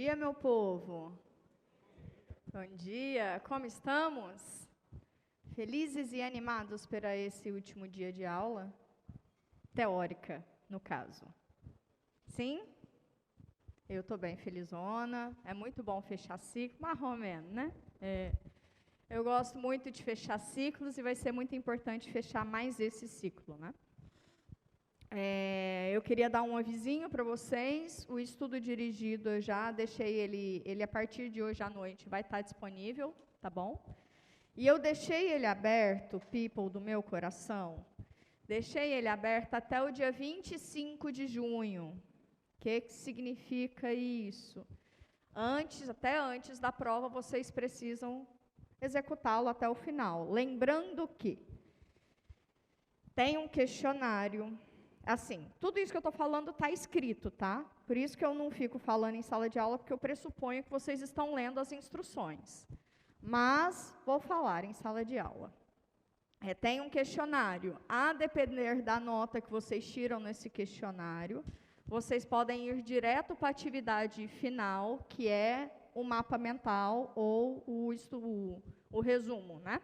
dia, meu povo. Bom dia, como estamos? Felizes e animados para esse último dia de aula? Teórica, no caso. Sim? Eu estou bem felizona, é muito bom fechar ciclo, marromeno, né? Eu gosto muito de fechar ciclos e vai ser muito importante fechar mais esse ciclo, né? Eu queria dar um avisinho para vocês, o estudo dirigido eu já deixei ele a partir de hoje à noite vai estar disponível, tá bom? E eu deixei ele aberto, people do meu coração, deixei ele aberto até o dia 25 de junho. O que significa isso? Até antes da prova, vocês precisam executá-lo até o final. Lembrando que tem um questionário. Assim, tudo isso que eu estou falando está escrito, tá? Por isso que eu não fico falando em sala de aula, porque eu pressuponho que vocês estão lendo as instruções. Mas vou falar em sala de aula. Tem um questionário. A depender da nota que vocês tiram nesse questionário, vocês podem ir direto para a atividade final, que é o mapa mental ou o resumo, né?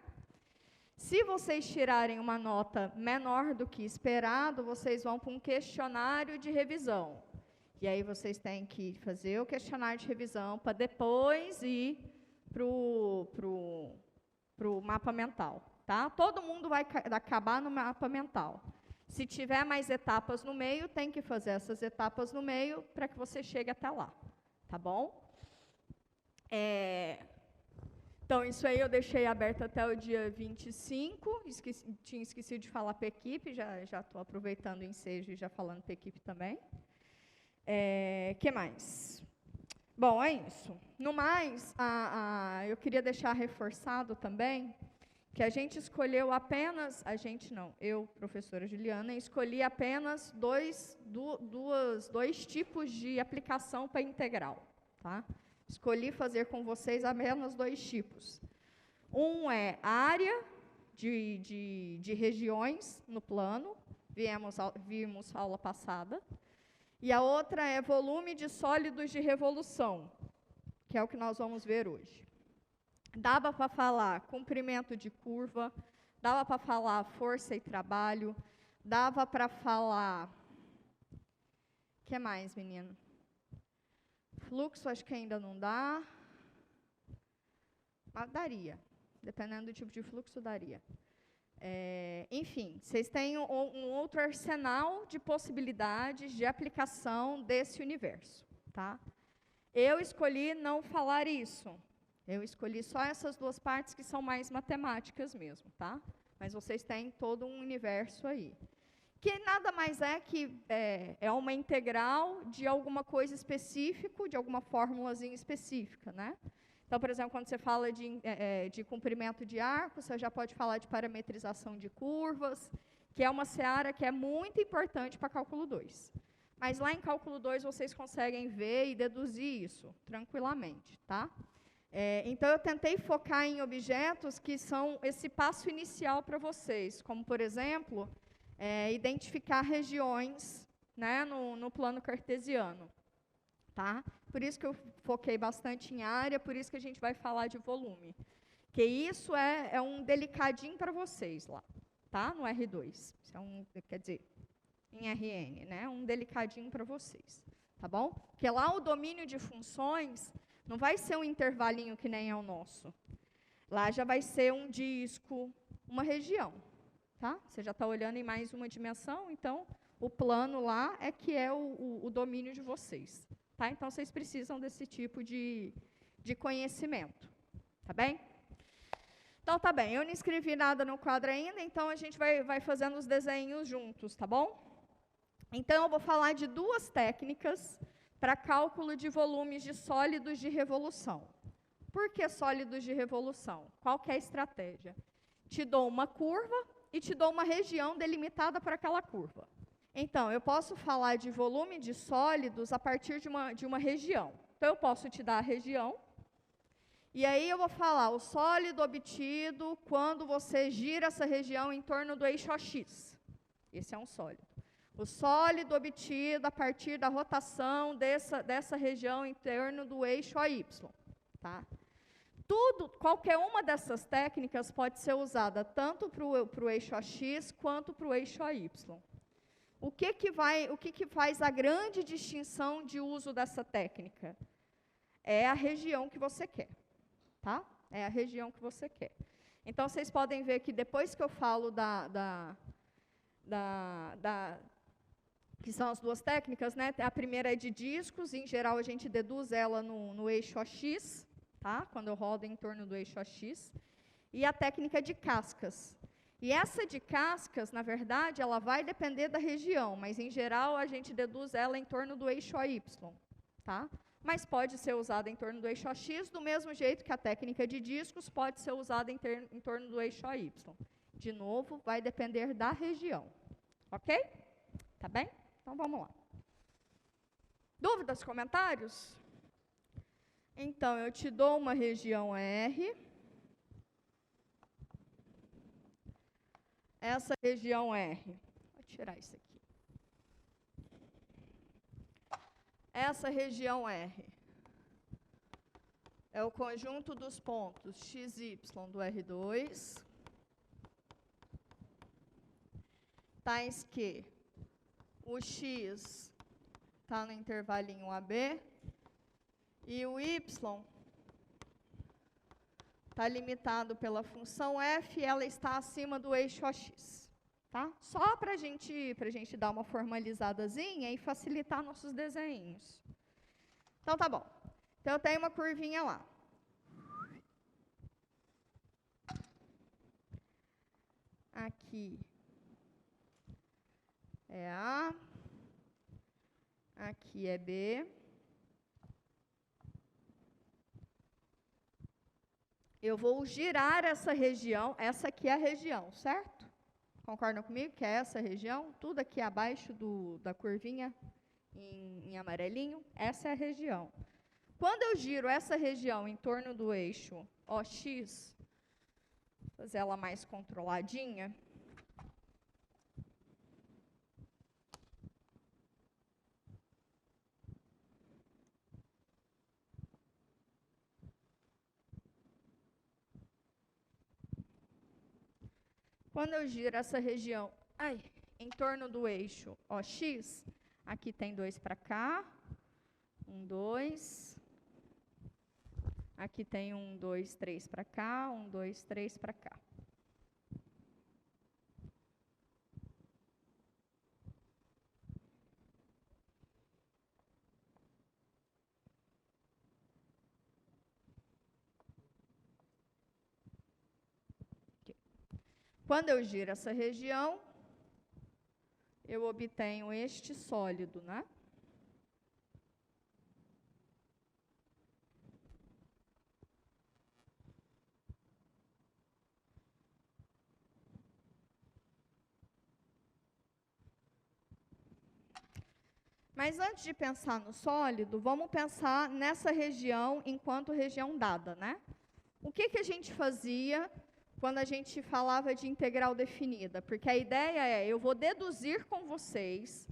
Se vocês tirarem uma nota menor do que esperado, vocês vão para um questionário de revisão. E aí vocês têm que fazer o questionário de revisão para depois ir para o mapa mental. Tá? Todo mundo vai acabar no mapa mental. Se tiver mais etapas no meio, tem que fazer essas etapas no meio para que você chegue até lá. Tá bom? Então, isso aí eu deixei aberto até o dia 25, tinha esquecido de falar para a equipe, já estou aproveitando o ensejo e já falando para a equipe também. Que mais? Bom, é isso. No mais, eu queria deixar reforçado também que a gente escolheu apenas, eu, professora Juliana, escolhi apenas dois tipos de aplicação para integral, tá? Escolhi fazer com vocês apenas dois tipos. Um é área de regiões no plano, vimos aula passada, e a outra é volume de sólidos de revolução, que é o que nós vamos ver hoje. Dava para falar comprimento de curva, dava para falar força e trabalho, dava para falar... O que mais, menino? Fluxo, acho que ainda não dá. Mas daria. Dependendo do tipo de fluxo, daria. Enfim, vocês têm um outro arsenal de possibilidades de aplicação desse universo. Tá? Eu escolhi não falar isso. Eu escolhi só essas duas partes que são mais matemáticas mesmo. Tá? Mas vocês têm todo um universo aí. Que nada mais é que é uma integral de alguma coisa específica, de alguma fórmulazinha específica, né? Então, por exemplo, quando você fala de comprimento de arco, você já pode falar de parametrização de curvas, que é uma seara que é muito importante para cálculo 2. Mas lá em cálculo 2 vocês conseguem ver e deduzir isso tranquilamente, tá? Então, eu tentei focar em objetos que são esse passo inicial para vocês, como, por exemplo... identificar regiões, né, no plano cartesiano. Tá? Por isso que eu foquei bastante em área, por isso que a gente vai falar de volume. Que isso é um delicadinho para vocês lá, tá? No R2. Isso quer dizer, em RN, né? Um delicadinho para vocês. Tá bom? Porque lá o domínio de funções não vai ser um intervalinho que nem é o nosso. Lá já vai ser um disco, uma região. Tá? Você já está olhando em mais uma dimensão, então o plano lá é que é o domínio de vocês. Tá? Então, vocês precisam desse tipo de conhecimento. Tá bem? Então, tá bem. Eu não escrevi nada no quadro ainda, então a gente vai fazendo os desenhos juntos, tá bom? Então, eu vou falar de duas técnicas para cálculo de volumes de sólidos de revolução. Por que sólidos de revolução? Qual que é a estratégia? Te dou uma curva e te dou uma região delimitada para aquela curva. Então, eu posso falar de volume de sólidos a partir de uma região. Então, eu posso te dar a região, e aí eu vou falar o sólido obtido quando você gira essa região em torno do eixo AX. Esse é um sólido. O sólido obtido a partir da rotação dessa região em torno do eixo AY. Tá? Qualquer uma dessas técnicas pode ser usada tanto para o eixo AX quanto para o eixo AY. O que faz a grande distinção de uso dessa técnica? É a região que você quer. Tá? É a região que você quer. Então, vocês podem ver que depois que eu falo que são as duas técnicas, né? A primeira é de discos, em geral a gente deduz ela no eixo AX, tá? Quando eu rodo em torno do eixo AX. E a técnica de cascas. E essa de cascas, na verdade, ela vai depender da região, mas em geral a gente deduz ela em torno do eixo AY, tá? Mas pode ser usada em torno do eixo AX, do mesmo jeito que a técnica de discos pode ser usada em torno do eixo AY. De novo, vai depender da região. Ok? Tá bem? Então, vamos lá. Dúvidas, comentários? Então, eu te dou uma região R. Essa região R. Vou tirar isso aqui. Essa região R é o conjunto dos pontos x, y do R2, tais que o x está no intervalinho AB e o y está limitado pela função f e ela está acima do eixo AX. Tá? Só para a gente dar uma formalizadazinha e facilitar nossos desenhos. Então, tá bom. Então, eu tenho uma curvinha lá. Aqui é A. Aqui é B. Eu vou girar essa região. Essa aqui é a região, certo? Concordam comigo que é essa região? Tudo aqui abaixo da curvinha, em amarelinho, essa é a região. Quando eu giro essa região em torno do eixo OX, vou fazer ela mais controladinha. Quando eu giro essa região em torno do eixo OX, aqui tem 2 para cá, 1, 2. Aqui tem 1, 2, 3 para cá, 1, 2, 3 para cá. Quando eu giro essa região, eu obtenho este sólido, né? Mas antes de pensar no sólido, vamos pensar nessa região enquanto região dada, né? O que a gente fazia quando a gente falava de integral definida? Porque a ideia é, eu vou deduzir com vocês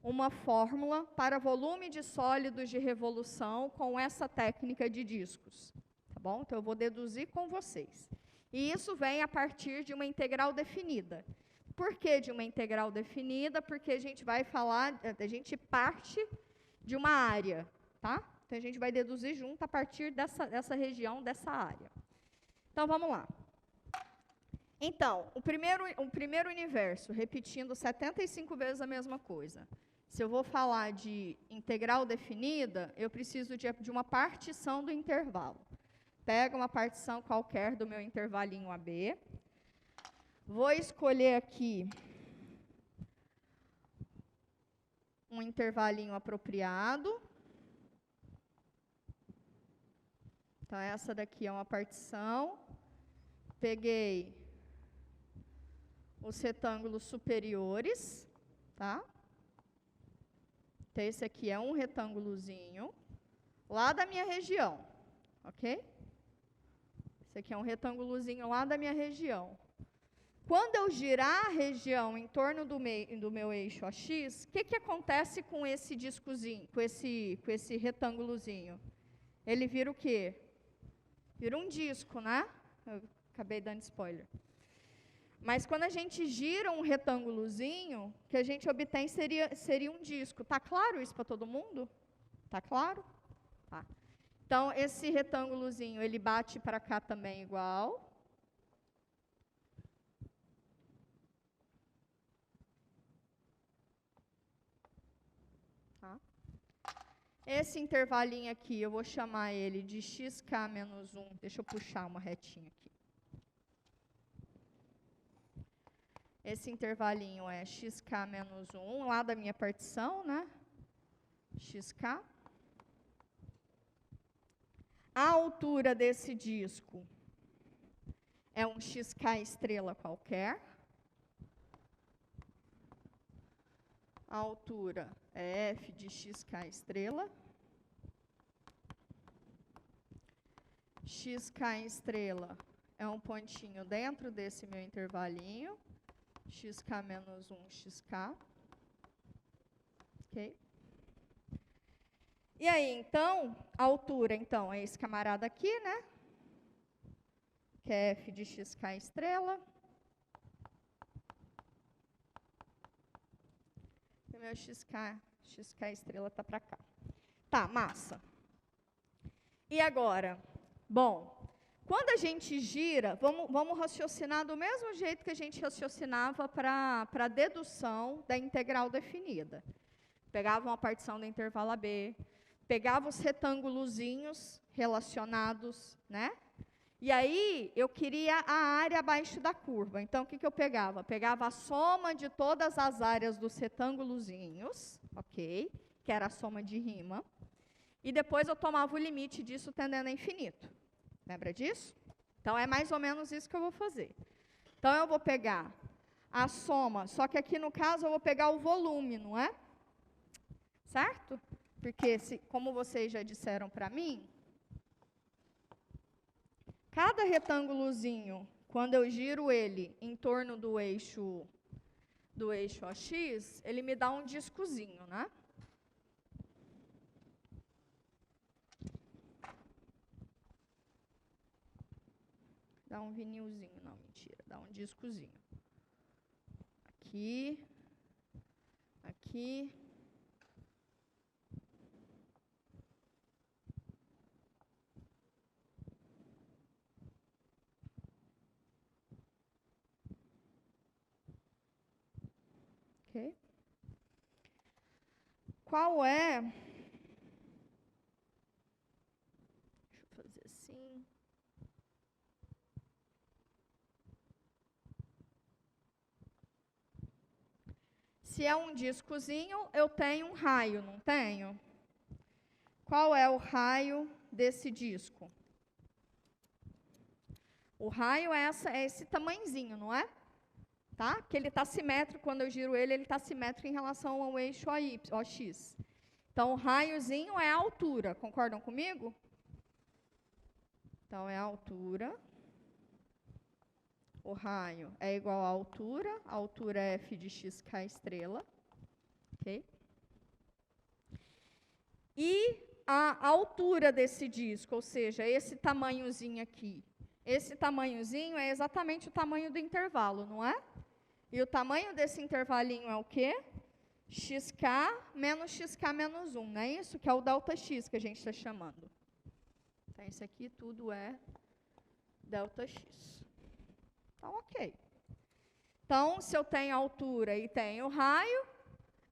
uma fórmula para volume de sólidos de revolução com essa técnica de discos. Tá bom? Então, eu vou deduzir com vocês. E isso vem a partir de uma integral definida. Por que de uma integral definida? Porque a gente vai falar, a gente parte de uma área, tá? Então, a gente vai deduzir junto a partir dessa região, dessa área. Então, vamos lá. Então, o primeiro universo, repetindo 75 vezes a mesma coisa. Se eu vou falar de integral definida, eu preciso de uma partição do intervalo. Pego uma partição qualquer do meu intervalinho AB. Vou escolher aqui um intervalinho apropriado. Então, essa daqui é uma partição. Peguei os retângulos superiores, tá? Então, esse aqui é um retângulozinho lá da minha região, ok? Esse aqui é um retângulozinho lá da minha região. Quando eu girar a região em torno do meu eixo AX, o que acontece com esse discozinho, com esse retângulozinho? Ele vira o quê? Vira um disco, né? Eu acabei dando spoiler. Mas quando a gente gira um retângulozinho, o que a gente obtém seria um disco. Tá claro isso para todo mundo? Tá claro? Tá. Então, esse retângulozinho, ele bate para cá também igual. Tá? Esse intervalinho aqui, eu vou chamar ele de xk menos 1. Deixa eu puxar uma retinha aqui. Esse intervalinho é xk menos 1, lá da minha partição, né? Xk. A altura desse disco é um xk estrela qualquer. A altura é f de xk estrela. Xk estrela é um pontinho dentro desse meu intervalinho. Xk menos 1, xk. Ok? E aí, então, a altura, então, é esse camarada aqui, né? Que é f de xk estrela. E o meu xk estrela está para cá. Tá, massa. E agora? Bom, quando a gente gira, vamos raciocinar do mesmo jeito que a gente raciocinava para a dedução da integral definida. Pegava uma partição do intervalo AB, pegava os retângulozinhos relacionados, né? E aí, eu queria a área abaixo da curva. Então, o que eu pegava? Pegava a soma de todas as áreas dos retângulozinhos, ok? Que era a soma de Riemann. E depois eu tomava o limite disso tendendo a infinito. Lembra disso? Então, é mais ou menos isso que eu vou fazer. Então, eu vou pegar a soma, só que aqui no caso eu vou pegar o volume, não é? Certo? Porque, como vocês já disseram para mim, cada retângulozinho, quando eu giro ele em torno do eixo AX, ele me dá um discozinho, né? Dá um vinilzinho, não, mentira, dá um discozinho. Aqui, aqui. Ok? Qual é? Deixa eu fazer assim. Se é um discozinho, eu tenho um raio, não tenho? Qual é o raio desse disco? O raio é esse tamanhozinho, não é? Tá? Que ele está simétrico, quando eu giro ele está simétrico em relação ao eixo OX. Então, o raiozinho é a altura, concordam comigo? Então, é a altura. O raio é igual à a altura é f de xk estrela. Ok? E a altura desse disco, ou seja, esse tamanhozinho aqui. Esse tamanhozinho é exatamente o tamanho do intervalo, não é? E o tamanho desse intervalinho é o quê? Xk menos xk menos 1, não é isso? Que é o ΔX que a gente está chamando. Então, isso aqui tudo é ΔX. Então, ok. Então, se eu tenho altura e tenho raio,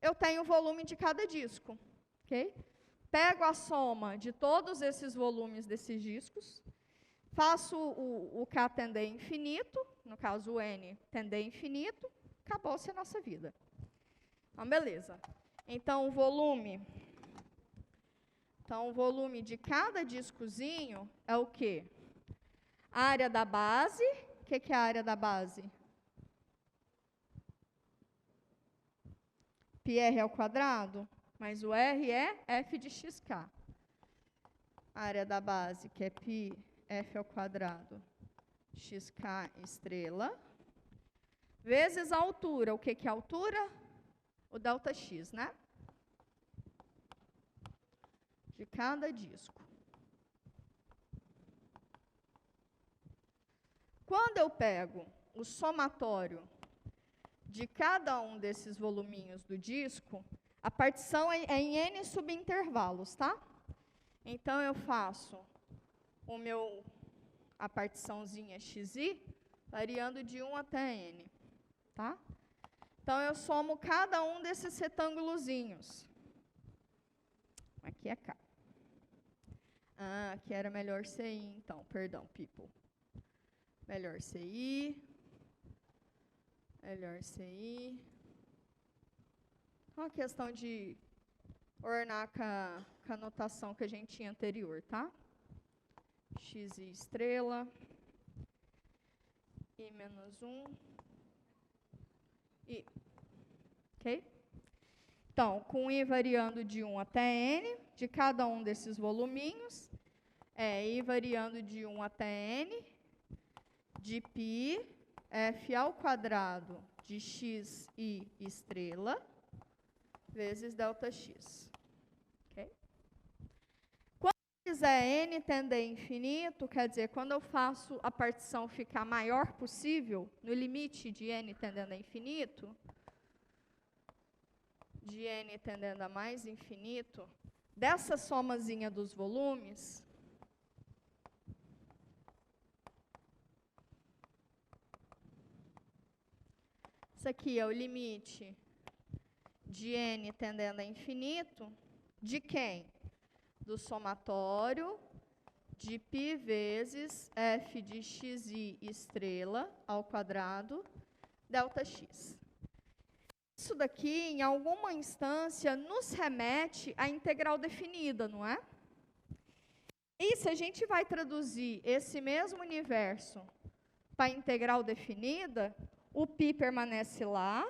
eu tenho o volume de cada disco. Ok? Pego a soma de todos esses volumes desses discos, faço o K tender a infinito, no caso o N tender a infinito, acabou-se a nossa vida. Então, beleza. Então, o volume de cada discozinho é o quê? A área da base. O que é a área da base? πr ao quadrado, mas o R é f de xk. A área da base, que é π f ao quadrado xk estrela, vezes a altura. O que é a altura? O ΔX, né? De cada disco. Quando eu pego o somatório de cada um desses voluminhos do disco, a partição é em N subintervalos, tá? Então, eu faço a partiçãozinha XI, variando de 1 até N, tá? Então, eu somo cada um desses retângulozinhos. Aqui é K. Ah, aqui era melhor CI, então, perdão, people. Melhor CI. Melhor CI. Uma questão de ornar com a notação que a gente tinha anterior, tá? XI estrela. I menos 1. I. Ok? Então, com I variando de 1 até N, de cada um desses voluminhos, I variando de 1 até N, de π, F ao quadrado de XI estrela, vezes ΔX. Okay? Quando eu quiser N tender a infinito, quer dizer, quando eu faço a partição ficar maior possível, no limite de N tendendo a infinito, de N tendendo a mais infinito, dessa somazinha dos volumes, isso aqui é o limite de N tendendo a infinito, de quem? Do somatório de π vezes F de XI estrela ao quadrado, ΔX. Isso daqui, em alguma instância, nos remete à integral definida, não é? E se a gente vai traduzir esse mesmo universo para a integral definida, o π permanece lá.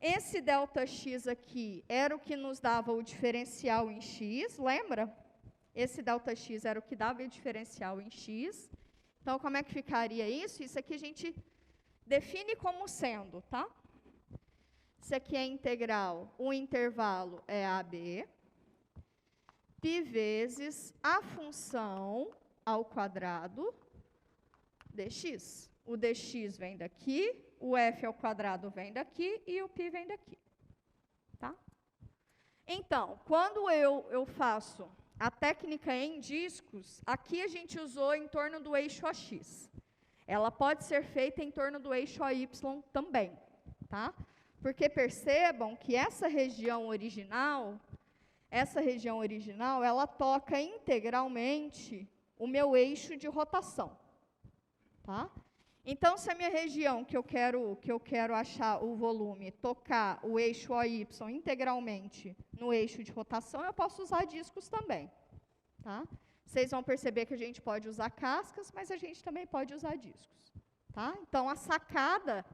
Esse ΔX aqui era o que nos dava o diferencial em x, lembra? Esse ΔX era o que dava o diferencial em x. Então, como é que ficaria isso? Isso aqui a gente define como sendo, tá? Isso aqui é integral, o intervalo é AB, π vezes a função ao quadrado dx. O dx vem daqui, o f ao quadrado vem daqui e o π vem daqui. Tá? Então, quando eu faço a técnica em discos, aqui a gente usou em torno do eixo AX. Ela pode ser feita em torno do eixo AY também. Tá? Porque percebam que essa região original, ela toca integralmente o meu eixo de rotação. Tá? Então, se a minha região que eu quero achar o volume tocar o eixo OY integralmente no eixo de rotação, eu posso usar discos também. Tá? Vocês vão perceber que a gente pode usar cascas, mas a gente também pode usar discos. Tá? Então, a sacada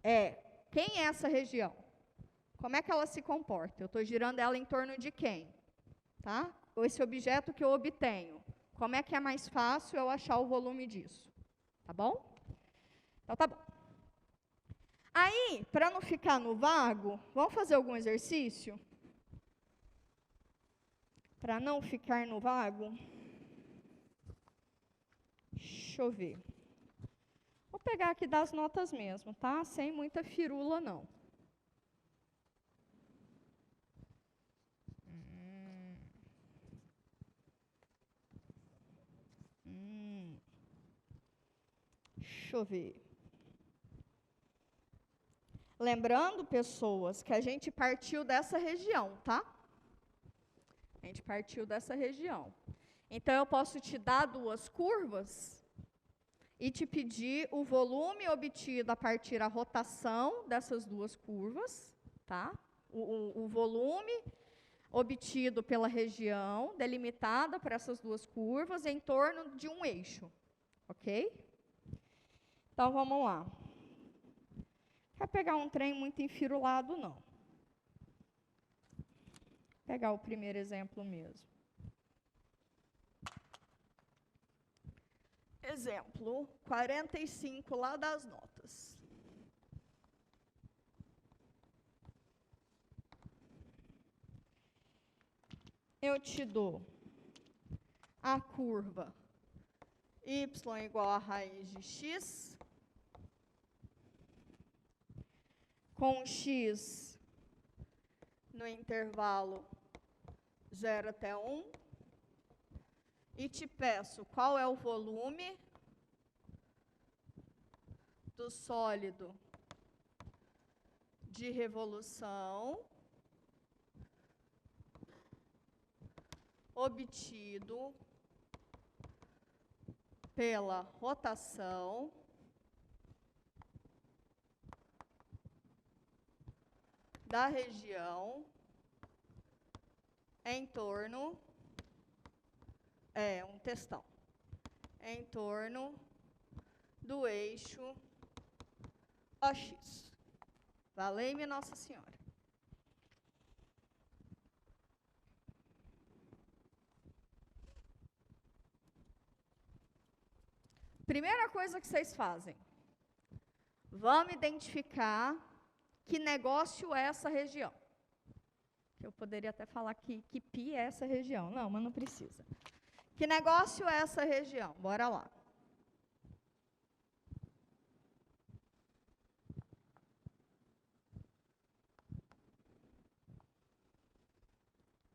é, quem é essa região? Como é que ela se comporta? Eu estou girando ela em torno de quem? Tá? Esse objeto que eu obtenho. Como é que é mais fácil eu achar o volume disso? Tá bom? Então, tá bom. Aí, para não ficar no vago, vamos fazer algum exercício? Para não ficar no vago. Deixa eu ver. Vou pegar aqui das notas mesmo, tá? Sem muita firula, não. Deixa eu ver. Lembrando, pessoas, que a gente partiu dessa região, tá? A gente partiu dessa região. Então, eu posso te dar duas curvas e te pedir o volume obtido a partir da rotação dessas duas curvas, tá? O volume obtido pela região delimitada por essas duas curvas em torno de um eixo, ok? Então, vamos lá. Não quer pegar um trem muito enfirulado, não. Vou pegar o primeiro exemplo mesmo. Exemplo 45 lá das notas. eu te dou a curva y igual a raiz de x, com x no intervalo 0 até 1, e te peço qual é o volume do sólido de revolução obtido pela rotação da região em torno, um textão, em torno do eixo OX. Valei-me Nossa Senhora. Primeira coisa que vocês fazem, vamos identificar que negócio é essa região. Eu poderia até falar que pi é essa região. Não, mas não precisa. Que negócio é essa região? Bora lá.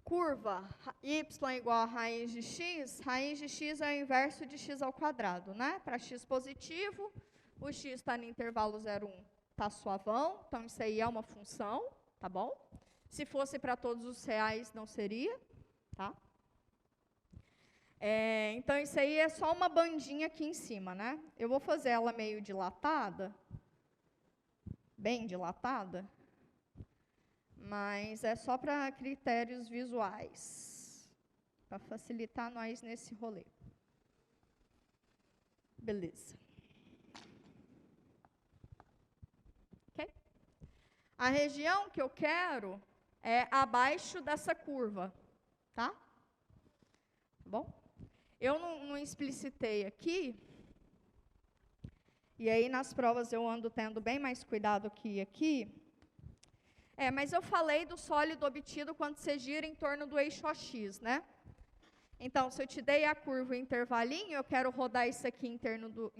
Curva y igual a raiz de x é o inverso de x ao quadrado, né? Para x positivo, o x está no intervalo 0, 1, está suavão, então isso aí é uma função, tá bom? Se fosse para todos os reais, não seria, tá? Então isso aí é só uma bandinha aqui em cima, né? Eu vou fazer ela meio dilatada, bem dilatada, mas é só para critérios visuais, para facilitar nós nesse rolê. Beleza. Ok? A região que eu quero é abaixo dessa curva, tá? Bom? Eu não explicitei aqui, e aí nas provas eu ando tendo bem mais cuidado que aqui. Mas eu falei do sólido obtido quando você gira em torno do eixo AX, né? Então, se eu te dei a curva intervalinho, eu quero rodar isso aqui em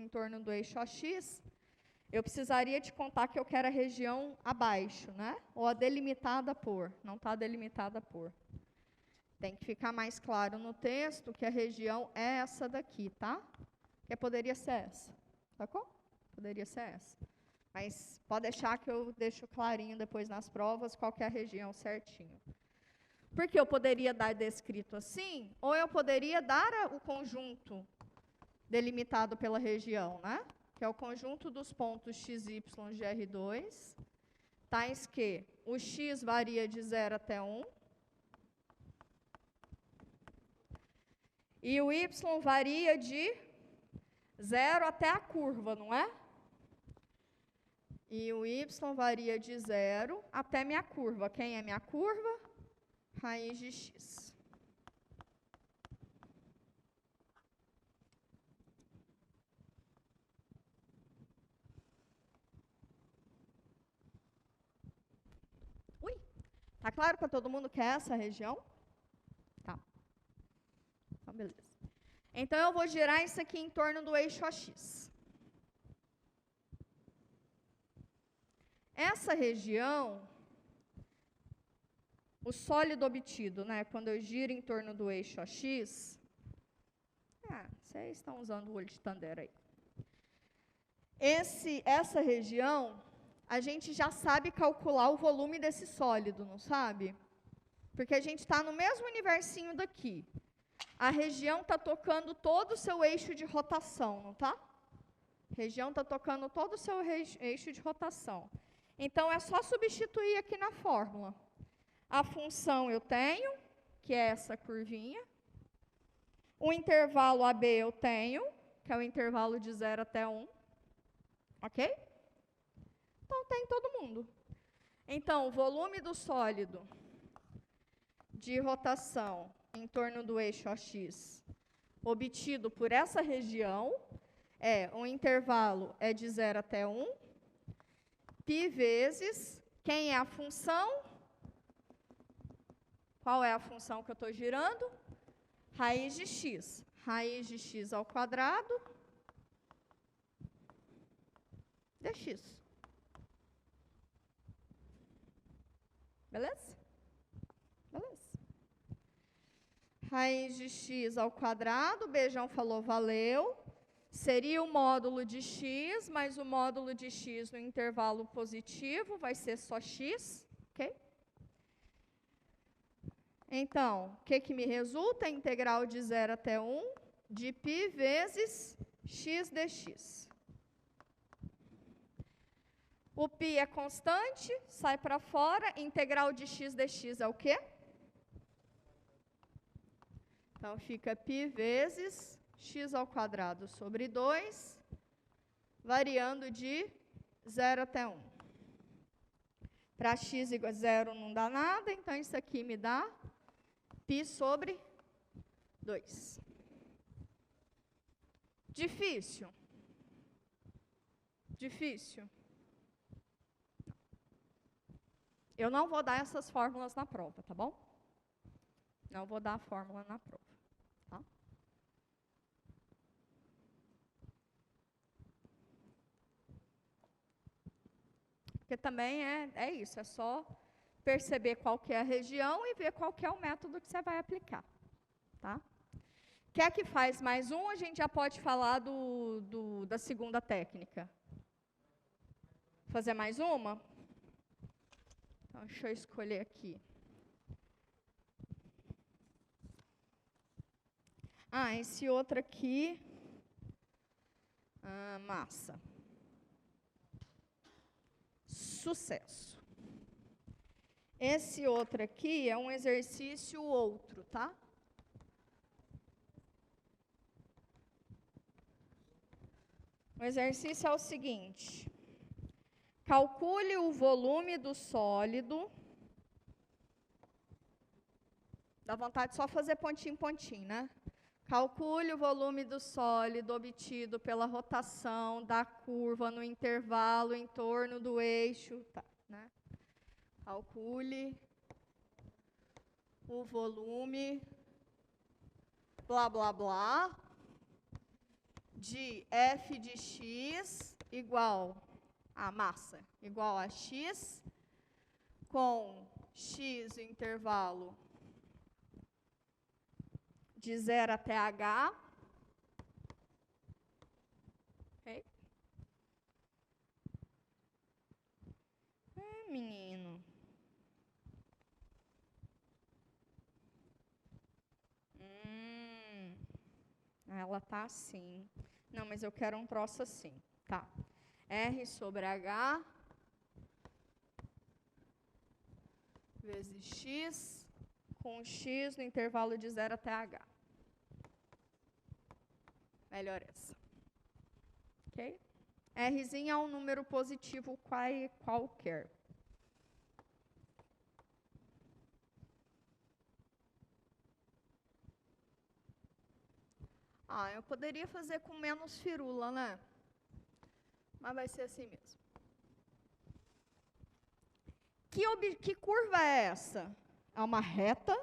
torno do eixo AX, eu precisaria te contar que eu quero a região abaixo, né? Ou a delimitada por, não está delimitada por. Tem que ficar mais claro no texto que a região é essa daqui, tá? Que poderia ser essa, sacou? Poderia ser essa. Mas pode deixar que eu deixo clarinho depois nas provas qual que é a região certinho. Porque eu poderia dar descrito assim, ou eu poderia dar o conjunto delimitado pela região, né? Que é o conjunto dos pontos x, y de R2, tais que o x varia de 0 até 1, e o y varia de 0 até a curva, não é? E o y varia de 0 até minha curva. Quem é minha curva? Raiz de x. Ui, tá claro para todo mundo que é essa região? Tá. Então, beleza. Então, eu vou girar isso aqui em torno do eixo AX. Essa região, o sólido obtido, né, quando eu giro em torno do eixo AX, vocês estão usando o olho de Tandera aí. Essa região, a gente já sabe calcular o volume desse sólido, não sabe? Porque a gente está no mesmo universinho daqui. A região está tocando todo o seu eixo de rotação, não está? A região está tocando todo o seu eixo de rotação. Então, é só substituir aqui na fórmula. A função eu tenho, que é essa curvinha. O intervalo AB eu tenho, que é o intervalo de 0 até 1. Ok? Então, tem todo mundo. Então, o volume do sólido de rotação em torno do eixo AX, obtido por essa região, o intervalo é de 0 até 1, π vezes, quem é a função? Qual é a função que eu estou girando? Raiz de x. Raiz de x ao quadrado dx. Beleza? Beleza. Raiz de x ao quadrado, o Beijão falou valeu. Seria o módulo de x, mas o módulo de x no intervalo positivo vai ser só x, ok? Então, o que me resulta? A integral de 0 até 1 de π vezes x dx. O π é constante, sai para fora. Integral de x dx é o quê? Então, fica π vezes x ao quadrado sobre 2, variando de 0 até 1. Para x igual a 0 não dá nada, então isso aqui me dá π sobre 2. Difícil? Difícil? Eu não vou dar essas fórmulas na prova, tá bom? Não vou dar a fórmula na prova. Tá? Porque também é isso, é só perceber qual que é a região e ver qual que é o método que você vai aplicar. Tá? Quer que faz mais um, a gente já pode falar da segunda técnica. Fazer mais uma? Então, deixa eu escolher aqui. Esse outro aqui. Massa. Sucesso. Esse outro aqui é um exercício outro, tá? O exercício é o seguinte. Calcule o volume do sólido. Dá vontade de só fazer pontinho, pontinho, né? Calcule o volume do sólido obtido pela rotação da curva no intervalo em torno do eixo. Tá, né? Calcule o volume, blá, blá, blá, de f de x igual a massa, igual a x, com x intervalo de 0 até h. Ok? Menino. Ela tá assim. Não, mas eu quero um troço assim. Tá. R sobre H vezes X com X no intervalo de 0 até H. Melhor essa. Ok? Rzinho é um número positivo qualquer. Eu poderia fazer com menos firula, né? Mas vai ser assim mesmo. Que curva é essa? É uma reta,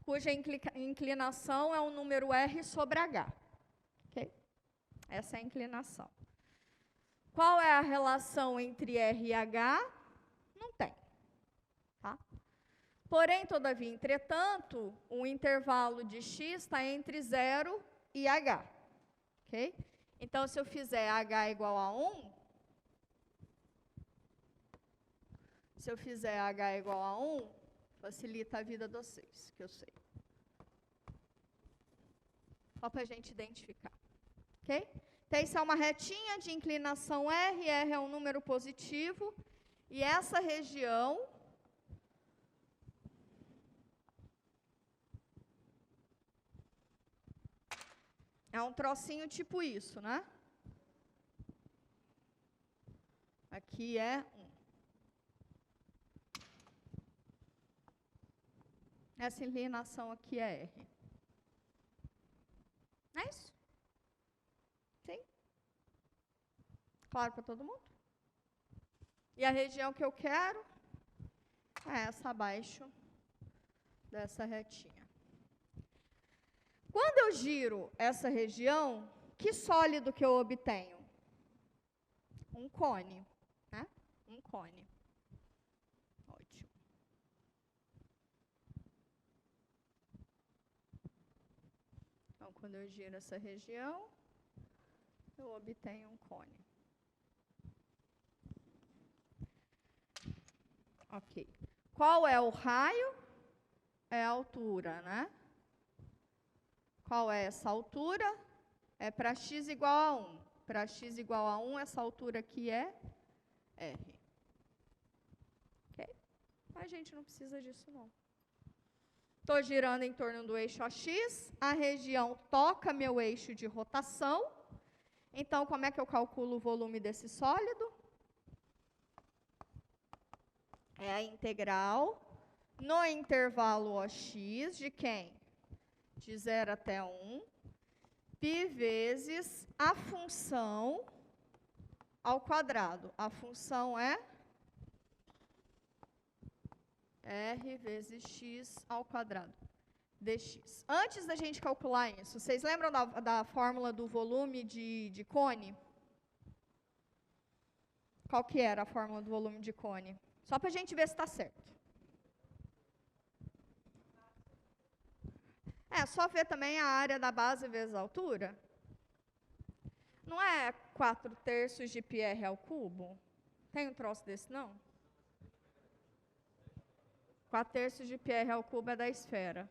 cuja inclinação é o número R sobre H. Okay? Essa é a inclinação. Qual é a relação entre R e H? Não tem. Tá? Porém, todavia, entretanto, o intervalo de x está entre 0 e h. Okay? Então, se eu fizer h igual a 1, facilita a vida de vocês, que eu sei. Só para a gente identificar. Okay? Então, isso é uma retinha de inclinação R. R é um número positivo. E essa região é um trocinho tipo isso, né? Aqui é 1. Essa inclinação aqui é R. É isso? Sim? Claro para todo mundo? E a região que eu quero é essa abaixo dessa retinha. Quando eu giro essa região, que sólido que eu obtenho? Um cone, né? Um cone. Ótimo. Então, quando eu giro essa região, eu obtenho um cone. Ok. Qual é o raio? É a altura, né? Qual é essa altura? É para x igual a 1. Para x igual a 1, essa altura aqui é R. Ok? A gente não precisa disso, não. Estou girando em torno do eixo AX, a região toca meu eixo de rotação. Então, como é que eu calculo o volume desse sólido? É a integral no intervalo OX de quem? De 0 até 1, π vezes a função ao quadrado. A função é R vezes x ao quadrado dx. Antes da gente calcular isso, vocês lembram da fórmula do volume de cone? Qual que era a fórmula do volume de cone? Só para a gente ver se está certo. É, só ver também a área da base vezes a altura. Não é 4/3 de πr ao cubo? Tem um troço desse, não? 4/3 de πr ao cubo é da esfera.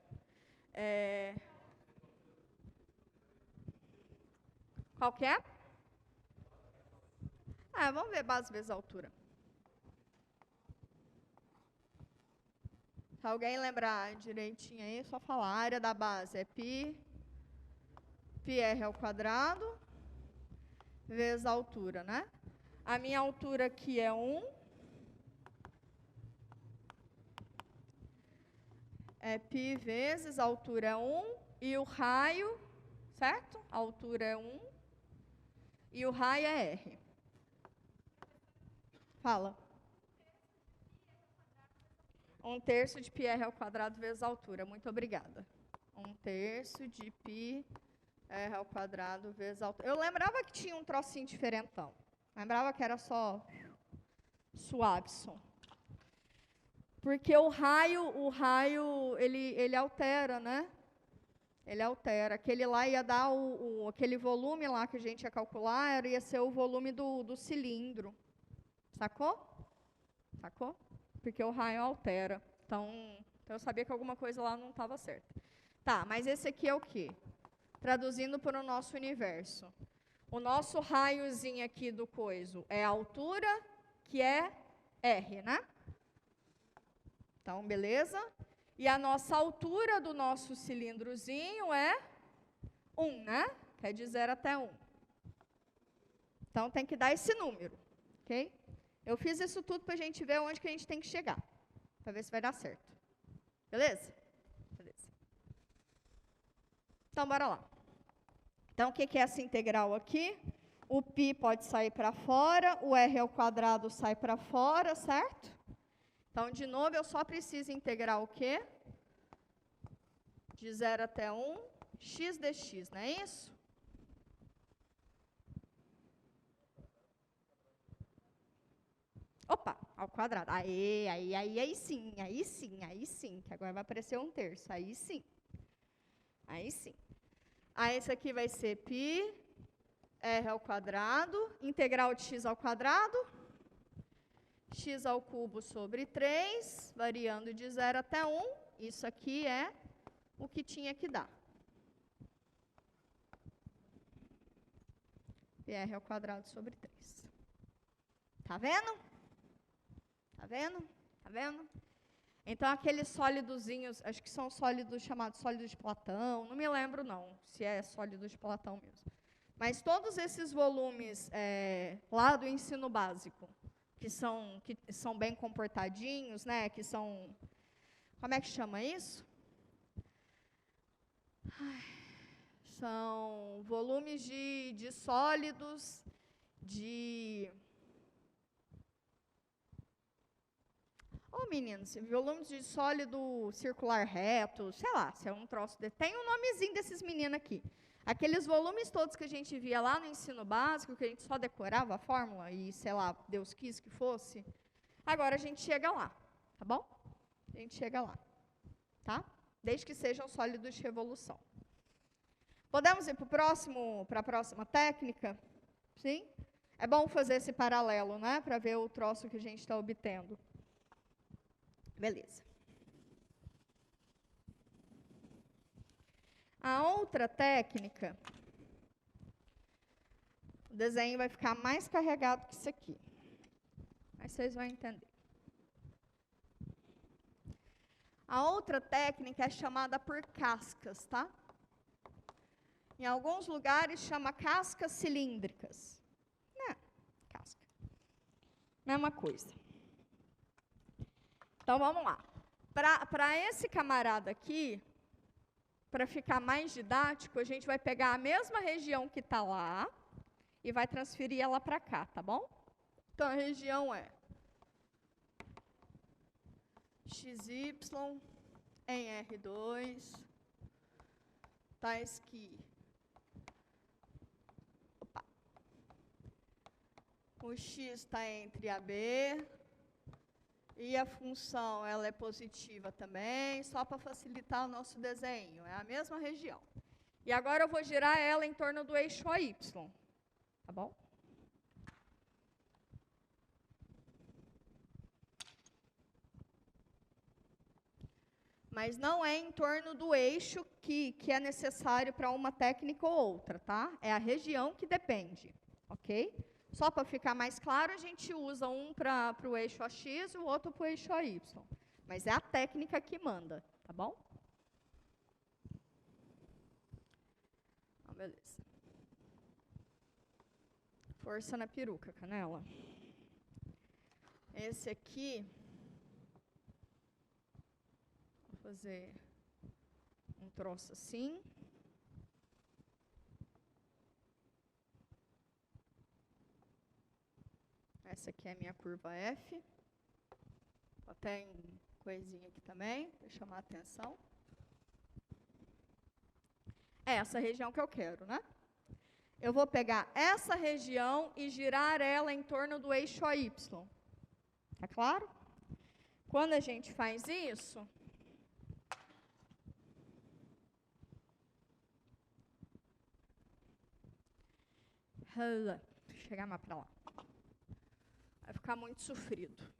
Qual que é? Vamos ver base vezes altura. Se alguém lembrar direitinho aí, é só falar. A área da base é πr ao quadrado vezes a altura, né? A minha altura aqui é 1. É π vezes, a altura é 1. E o raio, certo? A altura é 1. E o raio é R. Fala. 1/3 de πr ao quadrado vezes a altura. Muito obrigada. 1/3 de πr ao quadrado vezes a altura. Eu lembrava que tinha um trocinho diferentão. Lembrava que era só Suavson. Porque o raio ele altera, né? Ele altera. Aquele lá ia dar aquele volume lá que a gente ia calcular, ia ser o volume do cilindro. Sacou? Sacou? Porque o raio altera. Então, eu sabia que alguma coisa lá não estava certa. Tá, mas esse aqui é o quê? Traduzindo para o nosso universo. O nosso raiozinho aqui do coiso é a altura, que é R, né? Então, beleza? E a nossa altura do nosso cilindrozinho é 1, né? Que é de 0 até 1. Então, tem que dar esse número, ok? Eu fiz isso tudo para a gente ver onde que a gente tem que chegar, para ver se vai dar certo. Beleza? Beleza. Então, bora lá. Então, o que é essa integral aqui? O π pode sair para fora, o r ao quadrado sai para fora, certo? Então, de novo, eu só preciso integrar o quê? De 0 até 1, x dx, não é isso? Opa, ao quadrado. Aí sim, que agora vai aparecer 1/3, aí sim. Aí sim. Aí esse aqui vai ser π r ao quadrado, integral de x ao quadrado, x ao cubo sobre 3, variando de 0 até 1. Isso aqui é o que tinha que dar. πr ao quadrado sobre 3. Tá vendo? Tá vendo? Tá vendo? Então, aqueles sólidozinhos, acho que são sólidos chamados sólidos de Platão, não me lembro não, se é sólido de Platão mesmo. Mas todos esses volumes lá do ensino básico, que são bem comportadinhos, né, que são, como é que chama isso? São volumes de sólidos, Ô, meninos, volume de sólido circular reto, sei lá, se é um troço de... Tem um nomezinho desses meninos aqui. Aqueles volumes todos que a gente via lá no ensino básico, que a gente só decorava a fórmula e, sei lá, Deus quis que fosse, agora a gente chega lá, tá bom? A gente chega lá, tá? Desde que sejam sólidos de revolução. Podemos ir para a próxima técnica? Sim? É bom fazer esse paralelo, né? Para ver o troço que a gente está obtendo. Beleza. A outra técnica, o desenho vai ficar mais carregado que isso aqui. Mas vocês vão entender. A outra técnica é chamada por cascas, tá? Em alguns lugares chama cascas cilíndricas. Não, casca. Mesma coisa. Então, vamos lá. Para esse camarada aqui, para ficar mais didático, a gente vai pegar a mesma região que está lá e vai transferir ela para cá, tá bom? Então, a região é XY em R2, tais que o x está entre AB e a função ela é positiva também, só para facilitar o nosso desenho, é a mesma região. E agora eu vou girar ela em torno do eixo AY, tá bom? Mas não é em torno do eixo que é necessário para uma técnica ou outra, tá? É a região que depende, ok? Só para ficar mais claro, a gente usa um para o eixo AX e o outro para o eixo AY. Mas é a técnica que manda, tá bom? Então, beleza. Força na peruca, Canela. Esse aqui... Vou fazer um troço assim. Essa aqui é a minha curva F. Tem coisinha aqui também, para chamar a atenção. É essa região que eu quero, né? Eu vou pegar essa região e girar ela em torno do eixo AY. Tá claro? Quando a gente faz isso... Vou chegar mais para lá. Vai ficar muito sofrido.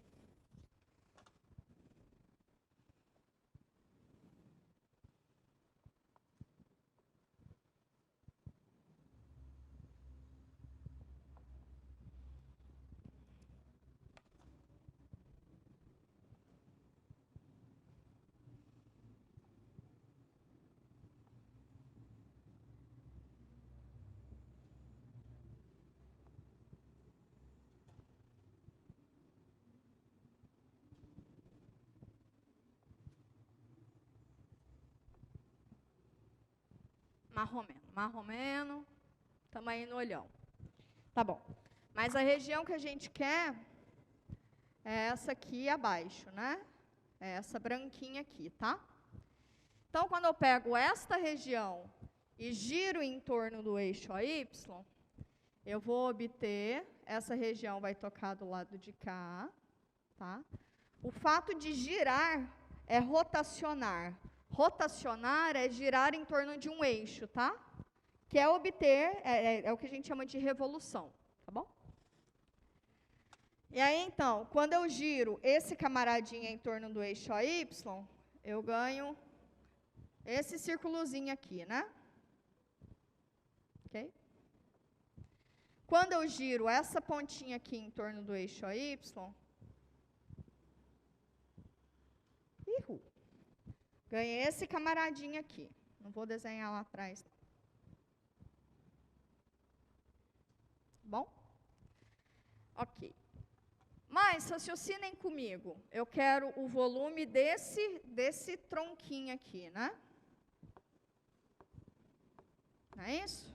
Marromeno, estamos aí no olhão. Tá bom. Mas a região que a gente quer é essa aqui abaixo, né? É essa branquinha aqui, tá? Então, quando eu pego esta região e giro em torno do eixo AY, eu vou obter, essa região vai tocar do lado de cá, tá? O fato de girar é rotacionar. Rotacionar é girar em torno de um eixo, tá? Que é obter, é o que a gente chama de revolução, tá bom? E aí, então, quando eu giro esse camaradinho em torno do eixo AY, eu ganho esse círculozinho aqui, né? Ok? Quando eu giro essa pontinha aqui em torno do eixo AY, ganhei esse camaradinho aqui. Não vou desenhar lá atrás. Bom? Ok. Mas, raciocinem comigo. Eu quero o volume desse tronquinho aqui, né? Não é isso?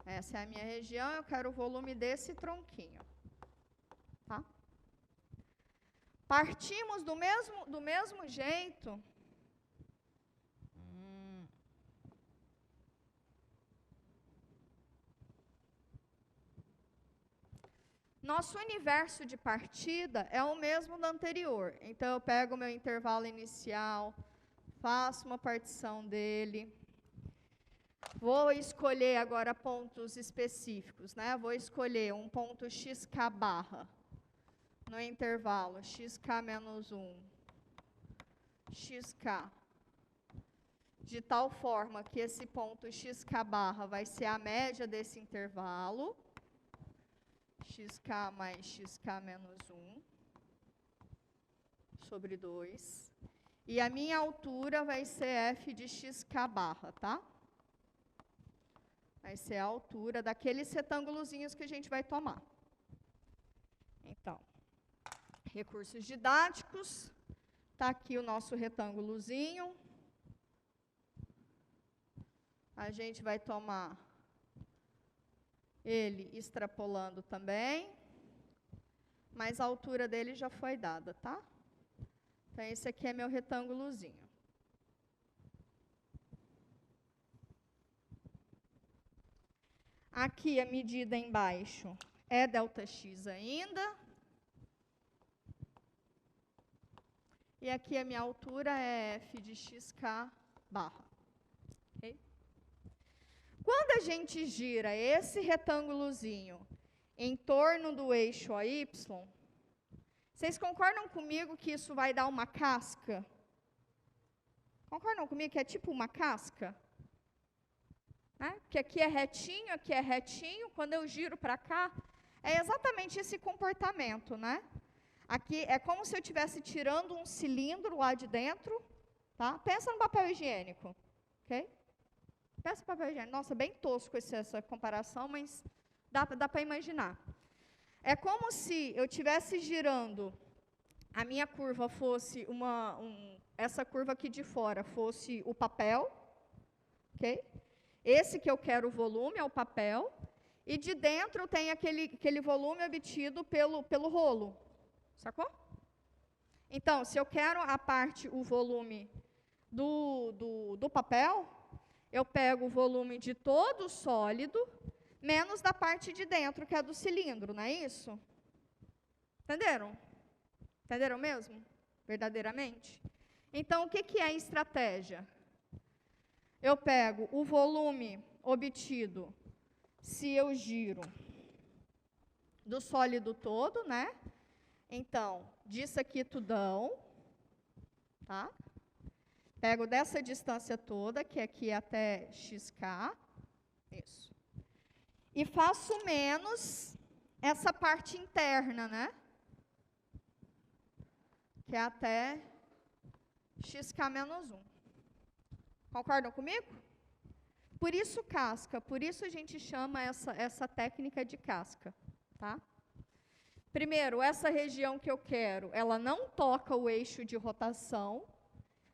Essa é a minha região, eu quero o volume desse tronquinho. Tá? Partimos do mesmo jeito. Nosso universo de partida é o mesmo do anterior. Então, eu pego o meu intervalo inicial, faço uma partição dele. Vou escolher agora pontos específicos, né? Vou escolher um ponto xk barra no intervalo xk menos 1, xk, de tal forma que esse ponto xk barra vai ser a média desse intervalo, xk mais xk menos 1, sobre 2. E a minha altura vai ser f de xk barra, tá? Vai ser a altura daqueles retângulozinhos que a gente vai tomar. Então, recursos didáticos. Está aqui o nosso retângulozinho. A gente vai tomar ele extrapolando também. Mas a altura dele já foi dada, tá? Então, esse aqui é meu retângulozinho. Aqui a medida embaixo é ΔX ainda. E aqui a minha altura é f de xk barra. Okay? Quando a gente gira esse retângulozinho em torno do eixo AY, vocês concordam comigo que isso vai dar uma casca? Concordam comigo que é tipo uma casca? Né? Que aqui é retinho, quando eu giro para cá, é exatamente esse comportamento, né? Aqui é como se eu estivesse tirando um cilindro lá de dentro, tá? Pensa no papel higiênico, ok? Pensa no papel higiênico. Nossa, bem tosco essa comparação, mas dá para imaginar. É como se eu estivesse girando, a minha curva fosse essa curva aqui de fora fosse o papel, ok? Esse que eu quero o volume é o papel, e de dentro tem aquele volume obtido pelo rolo, sacou? Então, se eu quero o volume do papel, eu pego o volume de todo o sólido, menos da parte de dentro, que é do cilindro, não é isso? Entenderam? Entenderam mesmo? Verdadeiramente? Então, o que é a estratégia? Eu pego o volume obtido se eu giro do sólido todo, né? Então, disso aqui tudão, tá? Pego dessa distância toda, que aqui é até xk, isso. E faço menos essa parte interna, né? Que é até xk menos 1. Concordam comigo? Por isso casca, por isso a gente chama essa técnica de casca, tá? Primeiro, essa região que eu quero, ela não toca o eixo de rotação.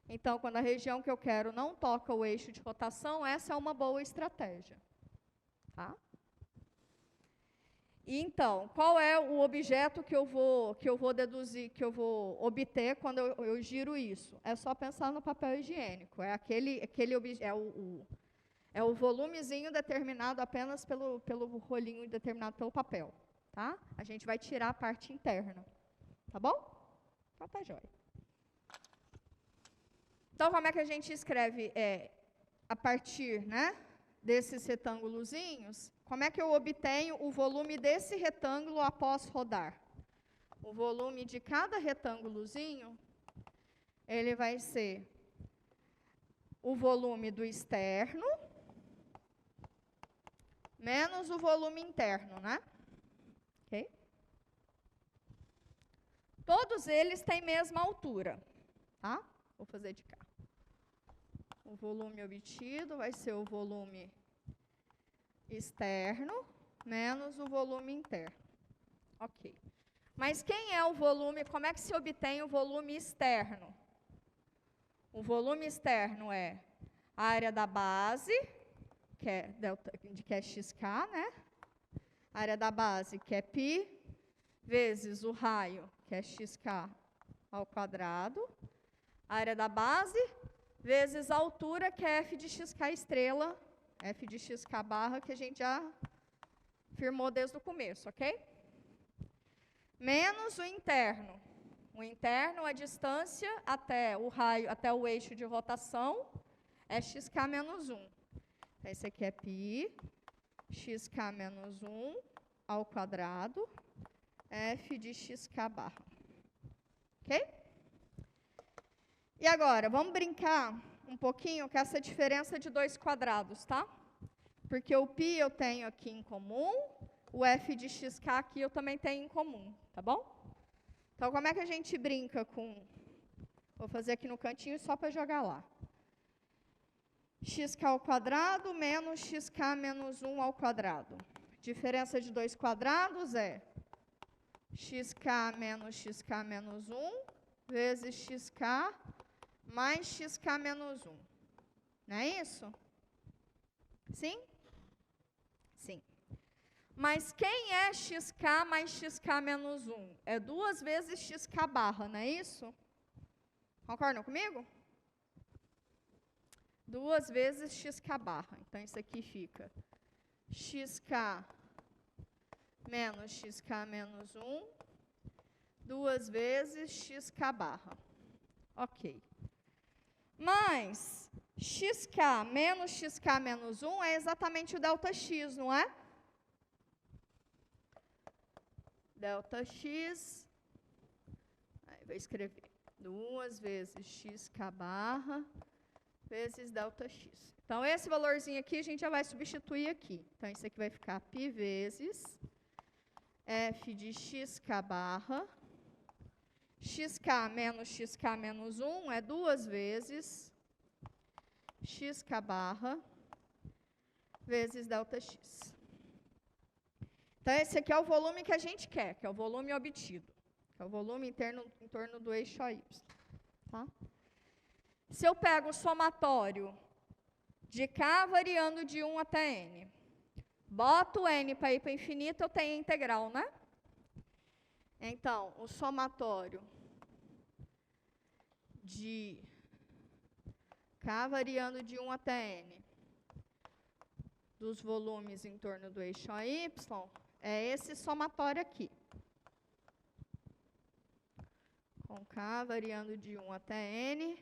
Então, quando a região que eu quero não toca o eixo de rotação, essa é uma boa estratégia, tá? E então, qual é o objeto que eu vou deduzir, que eu vou obter quando eu giro isso? É só pensar no papel higiênico. É é o volumezinho determinado apenas pelo rolinho determinado pelo papel, tá? A gente vai tirar a parte interna, tá bom? Então tá jóia. Então, como é que a gente escreve a partir, né, desses retângulozinhos? Como é que eu obtenho o volume desse retângulo após rodar? O volume de cada retângulozinho, ele vai ser o volume do externo menos o volume interno, né? Ok? Todos eles têm mesma altura, tá? Vou fazer de cá. O volume obtido vai ser o volume externo menos o volume interno. Ok. Mas quem é o volume? Como é que se obtém o volume externo? O volume externo é a área da base, que é xk, né? A área da base, que é π, vezes o raio, que é xk ao quadrado, área da base, vezes a altura, que é f de xk estrela, f de xk barra, que a gente já firmou desde o começo, ok? Menos o interno. O interno, a distância até o raio, até o eixo de rotação, é xk menos 1. Então, esse aqui é π, xk menos 1 ao quadrado, f de xk barra. Ok? E agora, vamos brincar um pouquinho com essa diferença de dois quadrados, tá? Porque o π eu tenho aqui em comum, o f de xk aqui eu também tenho em comum, tá bom? Então, como é que a gente brinca com... Vou fazer aqui no cantinho só para jogar lá. Xk ao quadrado menos xk menos 1 ao quadrado. Diferença de dois quadrados é xk menos 1 vezes xk mais xk menos 1. Não é isso? Sim? Sim. Mas quem é xk mais xk menos 1? É 2 vezes xk barra, não é isso? Concordam comigo? 2 vezes xk barra. Então, isso aqui fica xk menos xk menos 1, 2 vezes xk barra. Ok. Mas xk menos 1 é exatamente o ΔX, não é? ΔX, aí vou escrever 2 vezes xk barra vezes ΔX. Então, esse valorzinho aqui a gente já vai substituir aqui. Então, isso aqui vai ficar π vezes f de xk barra. Xk menos 1 é 2 vezes xk barra vezes ΔX. Então, esse aqui é o volume que a gente quer, que é o volume obtido. Que é o volume interno em torno do eixo AY. Tá? Se eu pego o somatório de k variando de 1 até n, boto n para ir para infinito, eu tenho a integral, né? Então, o somatório de k variando de 1 até n dos volumes em torno do eixo AY é esse somatório aqui. Com k variando de 1 até n,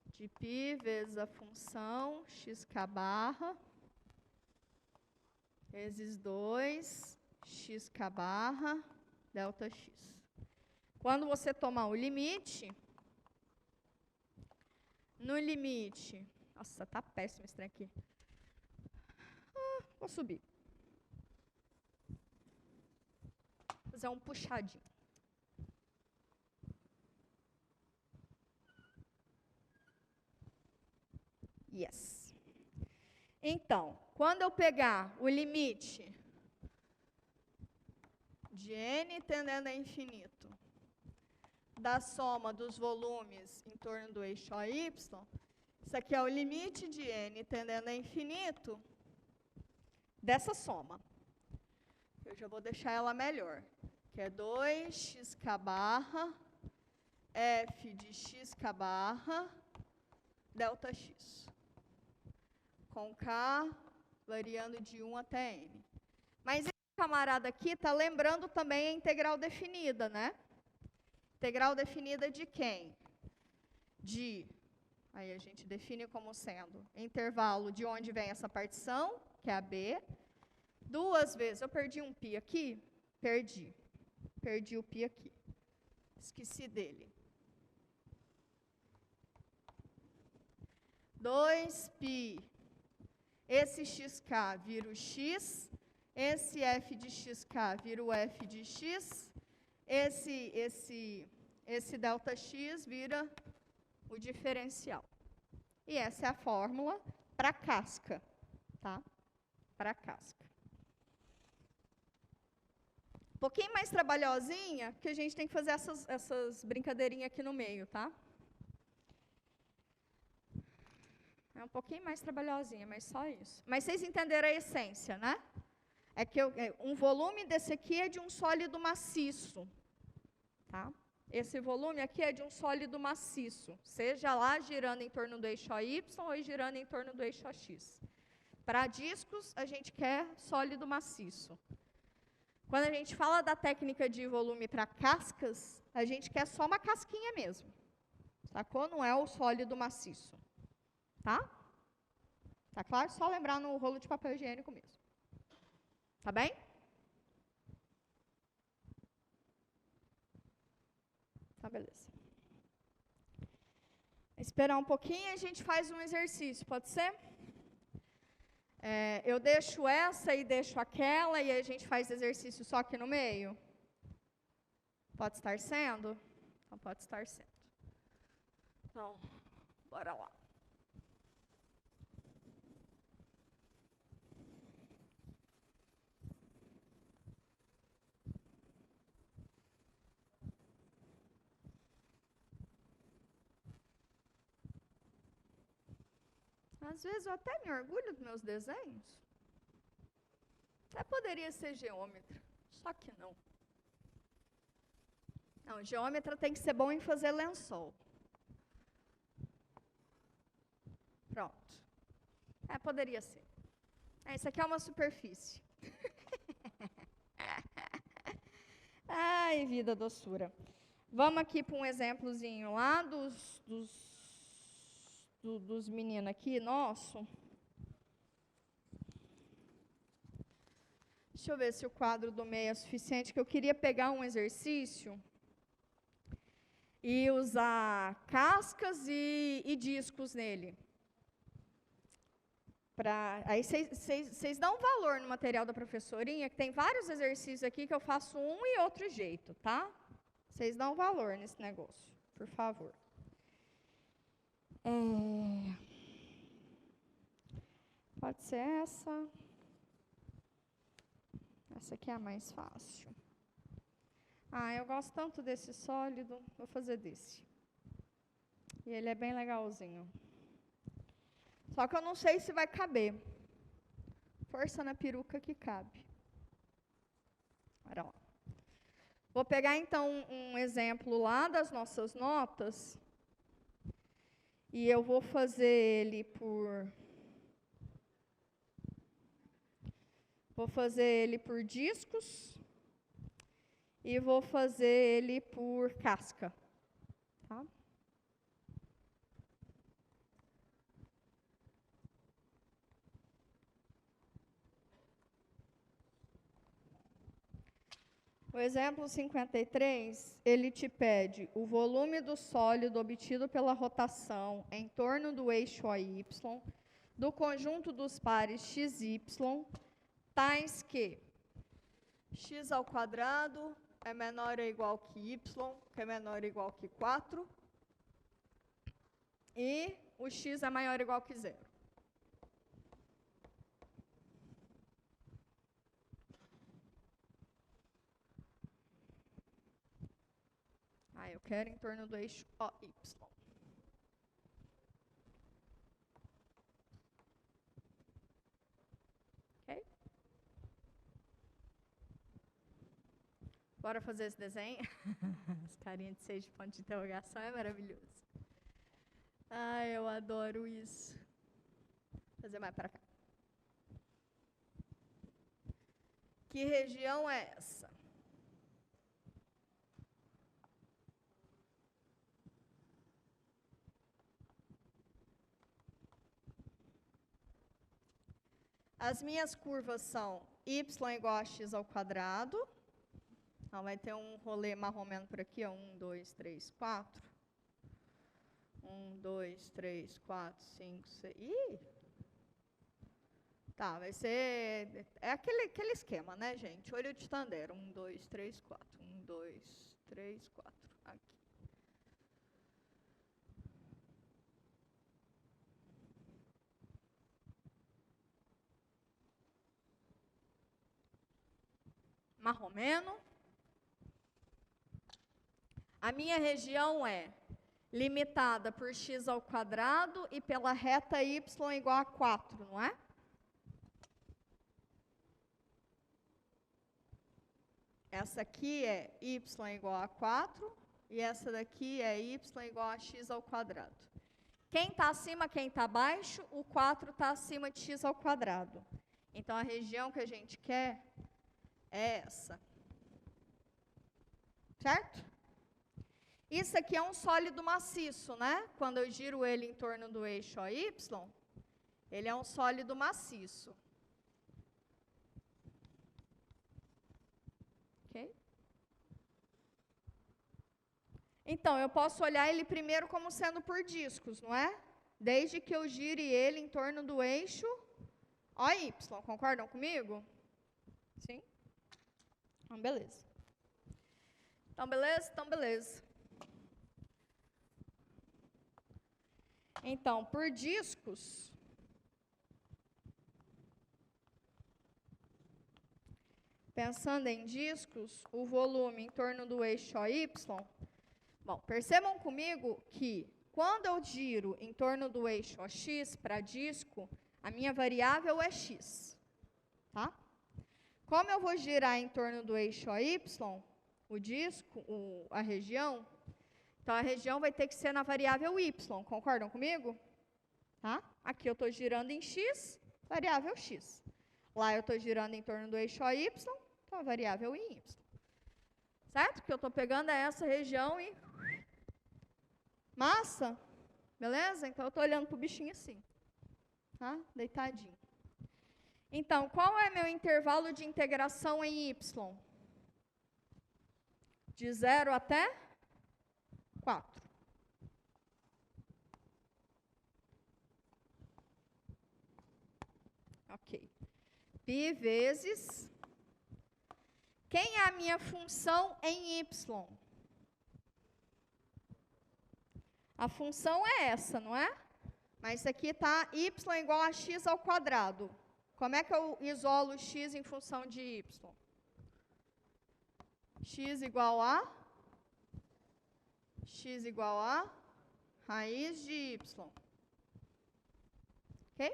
de π vezes a função xk barra, vezes 2, xk barra, ΔX. Quando você tomar o limite, no limite... Nossa, tá péssimo esse trem aqui. Vou subir. Vou fazer um puxadinho. Yes. Então, quando eu pegar o limite de n tendendo a infinito da soma dos volumes em torno do eixo AY, isso aqui é o limite de n tendendo a infinito dessa soma. Eu já vou deixar ela melhor, que é 2xk barra f de xk barra ΔX. Com k variando de 1 até n. Mas esse camarada aqui está lembrando também a integral definida, né? Integral definida de quem? De, aí a gente define como sendo intervalo de onde vem essa partição, que é a b. 2 vezes, eu perdi um π aqui? Perdi. Perdi o π aqui. Esqueci dele. 2π. Esse xk vira o x, esse f de xk vira o f de x, esse ΔX vira o diferencial. E essa é a fórmula para casca, tá? Para casca. Um pouquinho mais trabalhosinha, porque a gente tem que fazer essas brincadeirinhas aqui no meio, tá? É um pouquinho mais trabalhosinha, mas só isso. Mas vocês entenderam a essência, né? É que um volume desse aqui é de um sólido maciço. Tá? Esse volume aqui é de um sólido maciço, seja lá girando em torno do eixo AY ou girando em torno do eixo AX. Para discos, a gente quer sólido maciço. Quando a gente fala da técnica de volume para cascas, a gente quer só uma casquinha mesmo. Sacou? Não é o sólido maciço. Tá? Tá claro? Só lembrar no rolo de papel higiênico mesmo. Tá bem? Tá, beleza. Esperar um pouquinho e a gente faz um exercício, pode ser? Eu deixo essa e deixo aquela e a gente faz exercício só aqui no meio? Pode estar sendo? Então, pode estar sendo. Então, bora lá. Às vezes eu até me orgulho dos meus desenhos. Até poderia ser geômetra, só que não. Não, geômetra tem que ser bom em fazer lençol. Pronto. Poderia ser. Isso aqui é uma superfície. Ai, vida doçura. Vamos aqui para um exemplozinho lá dos meninos aqui, nosso. Deixa eu ver se o quadro do meio é suficiente, que eu queria pegar um exercício e usar cascas e discos nele. Aí vocês dão valor no material da professorinha, que tem vários exercícios aqui que eu faço um e outro jeito, tá? Vocês dão valor nesse negócio, por favor. Pode ser essa. Essa aqui é a mais fácil. Eu gosto tanto desse sólido, vou fazer desse. E ele é bem legalzinho. Só que eu não sei se vai caber. Força na peruca que cabe. Bora lá. Vou pegar, então, um exemplo lá das nossas notas. E eu vou fazer ele por... Vou fazer ele por discos. E vou fazer ele por casca. Tá? O exemplo 53, ele te pede o volume do sólido obtido pela rotação em torno do eixo AY, do conjunto dos pares XY, tais que x ao quadrado é menor ou igual que y, que é menor ou igual que 4, e o x é maior ou igual que 0. Eu quero em torno do eixo OY. Ok? Bora fazer esse desenho? As carinhas de 6 pontos de interrogação é maravilhoso. Eu adoro isso. Vou fazer mais para cá. Que região é essa? As minhas curvas são y igual a x ao quadrado. Então, vai ter um rolê marromeno por aqui, ó. 1, 2, 3, 4. 1, 2, 3, 4, 5, 6. Ih! Tá, vai ser... É aquele esquema, né, gente? Olho de Tandera. 1, 2, 3, 4. 1, 2, 3, 4. Aqui. Marromeno. A minha região é limitada por x ao quadrado e pela reta y igual a 4, não é? Essa aqui é y igual a 4 e essa daqui é y igual a x ao quadrado. Quem está acima, quem está abaixo? O 4 está acima de x ao quadrado. Então, a região que a gente quer é essa. Certo? Isso aqui é um sólido maciço, né? Quando eu giro ele em torno do eixo OY, ele é um sólido maciço. Ok? Então, eu posso olhar ele primeiro como sendo por discos, não é? Desde que eu gire ele em torno do eixo OY. Concordam comigo? Sim? Então, beleza. Então, beleza? Então, beleza. Então, por discos, pensando em discos, o volume em torno do eixo OY, bom, percebam comigo que quando eu giro em torno do eixo OX para disco, a minha variável é x, tá? Como eu vou girar em torno do eixo OY, o disco, a região, então a região vai ter que ser na variável y, concordam comigo? Tá? Aqui eu estou girando em x, variável x. Lá eu estou girando em torno do eixo OY, então a variável em y. Certo? Que eu estou pegando essa região e massa, beleza? Então eu estou olhando para o bichinho assim, tá? Deitadinho. Então, qual é meu intervalo de integração em y? De 0 até 4. Ok. Π vezes... Quem é a minha função em y? A função é essa, não é? Mas isso aqui está y igual a x ao quadrado. Como é que eu isolo x em função de y? X igual a raiz de y. Ok?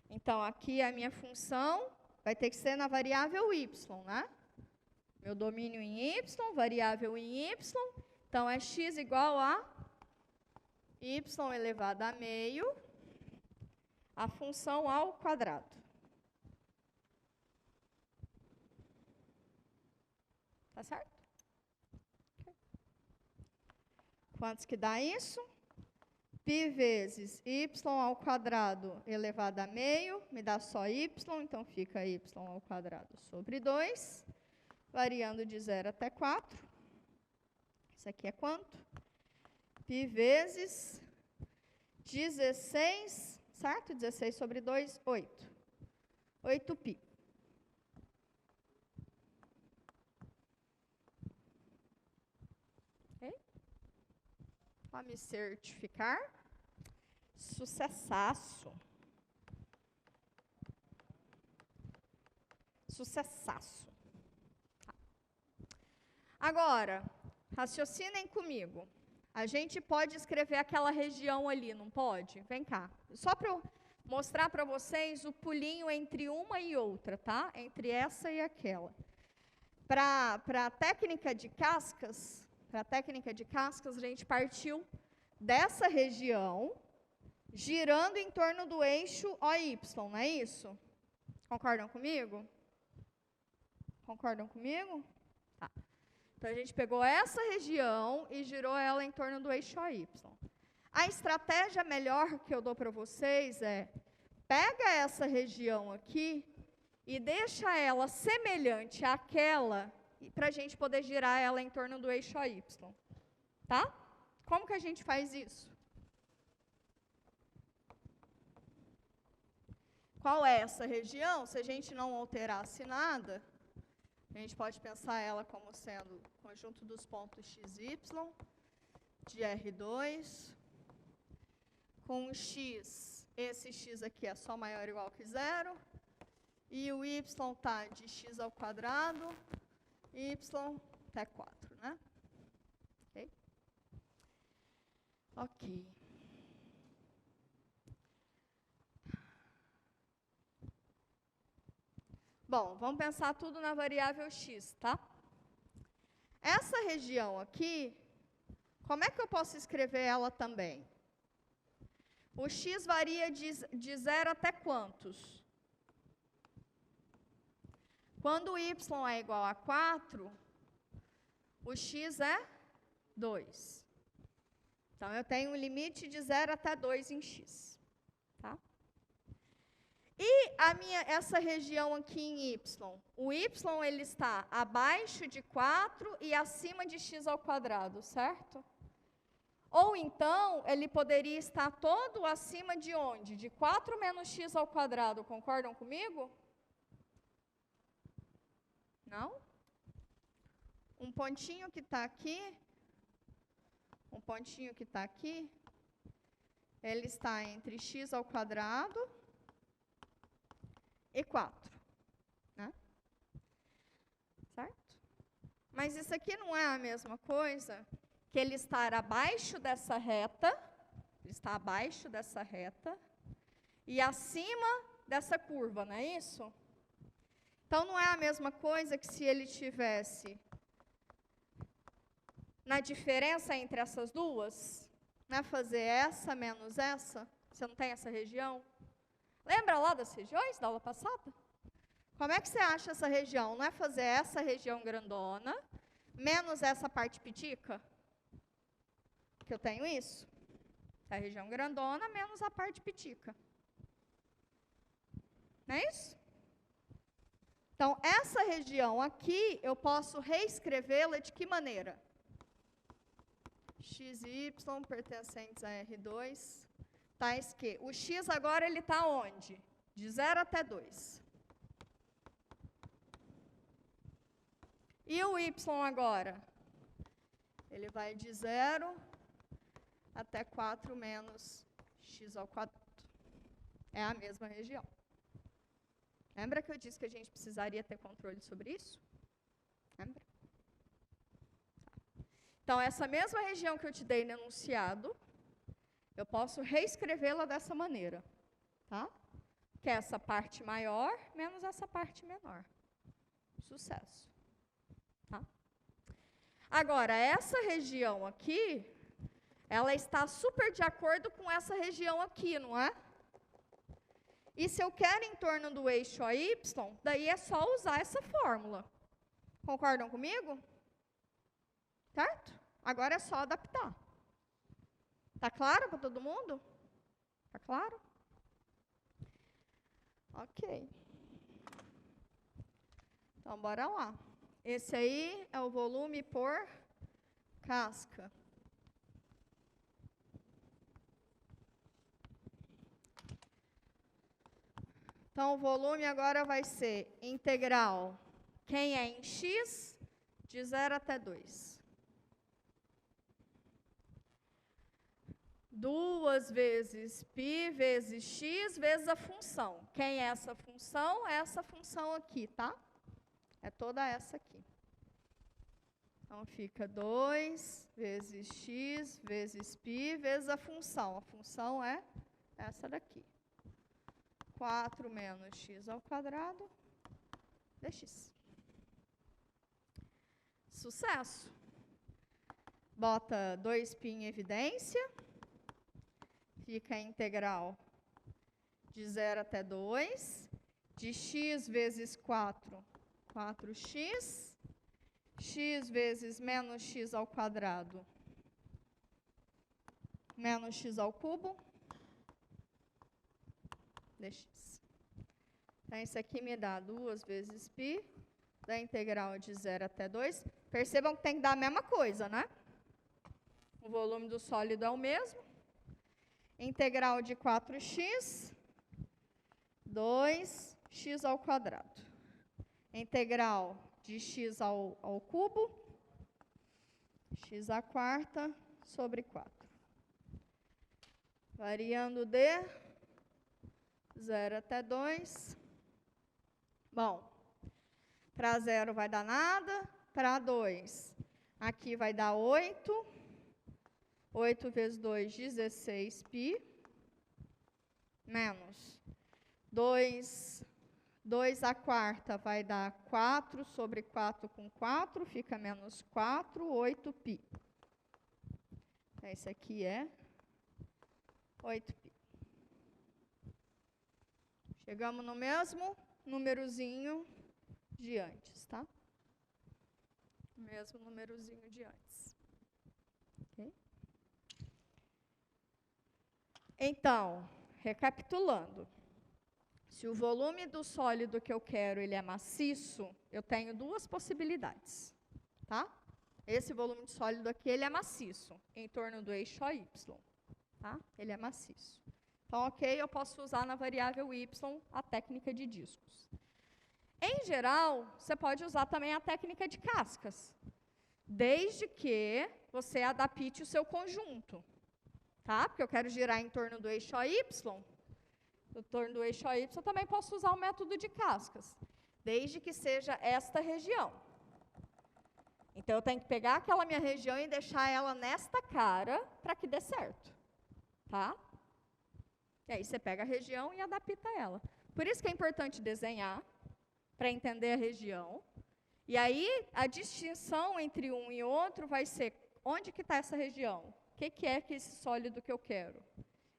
Então, aqui a minha função vai ter que ser na variável y, né? Meu domínio em y, variável em y. Então, é x igual a y elevado a meio, a função ao quadrado. Tá certo? Okay. Quantos que dá isso? Π vezes y ao quadrado elevado a meio, me dá só y, então fica y ao quadrado sobre 2, variando de 0 até 4. Isso aqui é quanto? Π vezes 16, certo? 16 sobre 2, 8. 8π. Ok? Vou me certificar. Sucessaço. Sucessaço. Tá. Agora, raciocinem comigo. A gente pode escrever aquela região ali, não pode? Vem cá. Só para eu mostrar para vocês o pulinho entre uma e outra, tá? Entre essa e aquela. Para a técnica de cascas, a gente partiu dessa região, girando em torno do eixo OY, não é isso? Concordam comigo? Concordam comigo? Tá. Então, a gente pegou essa região e girou ela em torno do eixo OY. A estratégia melhor que eu dou para vocês é, pega essa região aqui e deixa ela semelhante àquela, para a gente poder girar ela em torno do eixo OY. Tá? Como que a gente faz isso? Qual é essa região? Se a gente não alterasse nada, a gente pode pensar ela como sendo o conjunto dos pontos x, y, de R2, com x, esse x aqui é só maior ou igual que 0, e o y está de x ao quadrado, y até 4, né? Ok? Ok. Bom, vamos pensar tudo na variável x, tá? Essa região aqui, como é que eu posso escrever ela também? O x varia de 0 até quantos? Quando y é igual a 4, o x é 2. Então, eu tenho um limite de 0 até 2 em x. Tá? E essa região aqui em y? O y ele está abaixo de 4 e acima de x ao quadrado, certo? Ou então, ele poderia estar todo acima de onde? De 4 menos x ao quadrado, concordam comigo? Não? Um pontinho que está aqui, ele está entre x ao quadrado e 4. Né? Certo? Mas isso aqui não é a mesma coisa que ele estar abaixo dessa reta, ele está abaixo dessa reta e acima dessa curva, não é isso? Então, não é a mesma coisa que se ele tivesse na diferença entre essas duas, né, fazer essa menos essa, você não tem essa região? Lembra lá das regiões da aula passada? Como é que você acha essa região? Não é fazer essa região grandona, menos essa parte pitica? Que eu tenho isso. A região grandona, menos a parte pitica. Não é isso? Então, essa região aqui, eu posso reescrevê-la de que maneira? X e Y pertencentes a R2, tais que o X agora ele está onde? De 0 até 2. E o Y agora? Ele vai de 0 até 4 menos x ao quadrado. É a mesma região. Lembra que eu disse que a gente precisaria ter controle sobre isso? Lembra? Então, essa mesma região que eu te dei no enunciado, eu posso reescrevê-la dessa maneira. Tá? Que é essa parte maior menos essa parte menor. Sucesso. Tá? Agora, essa região aqui, ela está super de acordo com essa região aqui, não é? E se eu quero em torno do eixo AY, daí é só usar essa fórmula. Concordam comigo? Certo? Agora é só adaptar. Tá claro para todo mundo? Tá claro? Ok. Então, bora lá. Esse aí é o volume por casca. Então, o volume agora vai ser integral. Quem é em x? De 0 até 2. 2 vezes π vezes x vezes a função. Quem é essa função? É essa função aqui, tá? É toda essa aqui. Então, fica 2 vezes x vezes π vezes a função. A função é essa daqui. 4 menos x ao quadrado dx. Sucesso. Bota 2π em evidência. Fica a integral de 0 até 2. De x vezes 4, 4x. X vezes menos x ao quadrado, menos x ao cubo, dx. Então, isso aqui me dá 2 vezes π, da integral de 0 até 2. Percebam que tem que dar a mesma coisa, né? O volume do sólido é o mesmo. Integral de 4x, 2x ao quadrado. Integral de x ao cubo, x à quarta sobre 4. Variando de 0 até 2. Bom, para 0 vai dar nada, para 2, aqui vai dar 8. 8 vezes 2, 16π, menos 2 2 à quarta vai dar 4 sobre 4 com 4, fica menos 4, 8π. Esse aqui é 8π. Chegamos no mesmo númerozinho de antes, tá? Mesmo númerozinho de antes. Okay? Então, recapitulando. Se o volume do sólido que eu quero ele é maciço, eu tenho duas possibilidades, tá? Esse volume de sólido aqui ele é maciço, em torno do eixo AY, tá? Ele é maciço. Então, ok, eu posso usar na variável y a técnica de discos. Em geral, você pode usar também a técnica de cascas, desde que você adapte o seu conjunto, tá? Porque eu quero girar em torno do eixo AY, no torno do eixo AY, eu também posso usar o método de cascas, desde que seja esta região. Então, eu tenho que pegar aquela minha região e deixar ela nesta cara para que dê certo, tá? E aí, você pega a região e adapta ela. Por isso que é importante desenhar, para entender a região. E aí, a distinção entre um e outro vai ser, onde que está essa região? O que é que esse sólido que eu quero?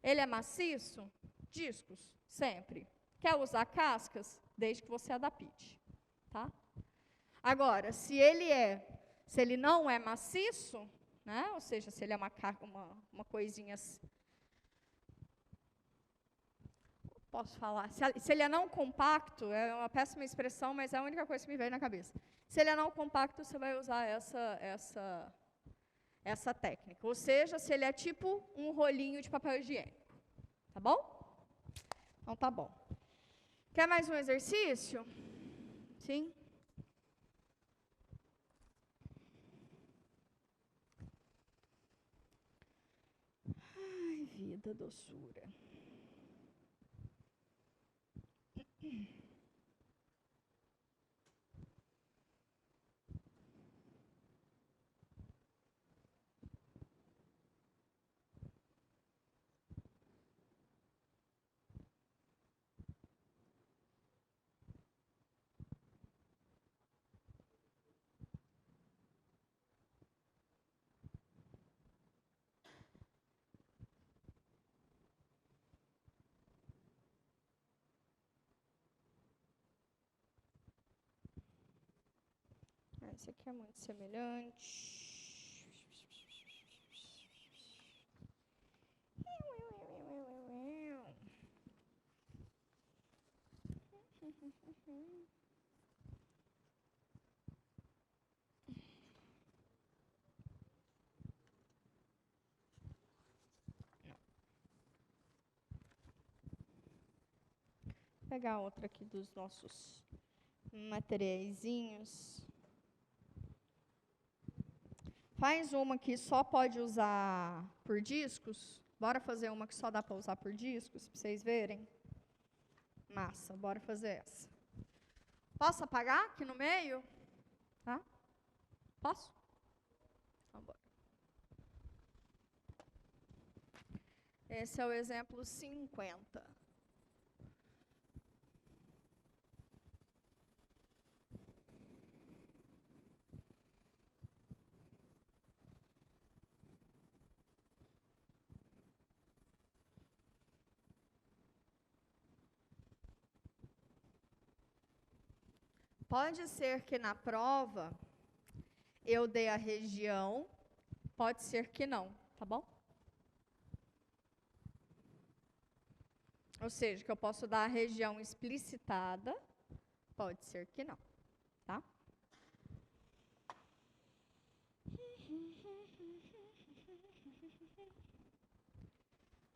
Ele é maciço? Discos, sempre. Quer usar cascas? Desde que você adapte, tá? Agora, se ele não é maciço, né? Ou seja, se ele é uma coisinha assim, posso falar, se ele é não compacto, é uma péssima expressão, mas é a única coisa que me veio na cabeça. Se ele é não compacto, você vai usar essa técnica. Ou seja, se ele é tipo um rolinho de papel higiênico. Tá bom? Então, tá bom. Quer mais um exercício? Sim? Ai, vida, doçura. Esse aqui é muito semelhante. Vou pegar outra aqui dos nossos materiaizinhos. Faz uma que só pode usar por discos. Bora fazer uma que só dá para usar por discos, para vocês verem? Massa, bora fazer essa. Posso apagar aqui no meio? Tá? Posso? Então, bora. Esse é o exemplo 50. Pode ser que na prova eu dê a região, pode ser que não, tá bom? Ou seja, que eu posso dar a região explicitada, pode ser que não, tá?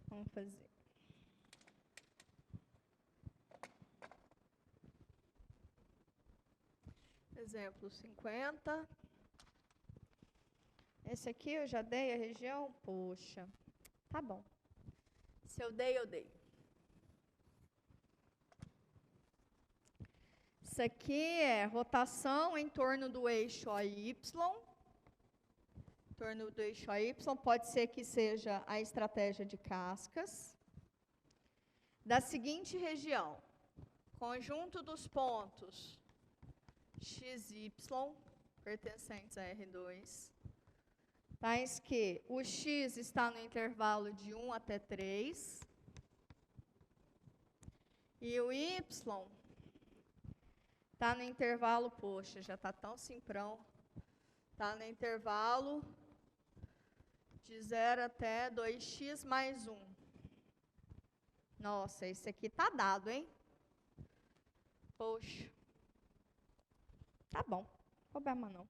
Vamos fazer. Exemplo 50. Esse aqui eu já dei a região? Poxa, tá bom. Se eu dei, eu dei. Isso aqui é rotação em torno do eixo AY. Em torno do eixo AY, pode ser que seja a estratégia de cascas. Da seguinte região. conjunto dos pontos x, y, pertencentes a R2, tais que o x está no intervalo de 1 até 3, e o y está no intervalo, poxa, já está tão simprão, está no intervalo de 0 até 2x mais 1. Nossa, esse aqui tá dado, hein? Poxa. Tá bom, problema não.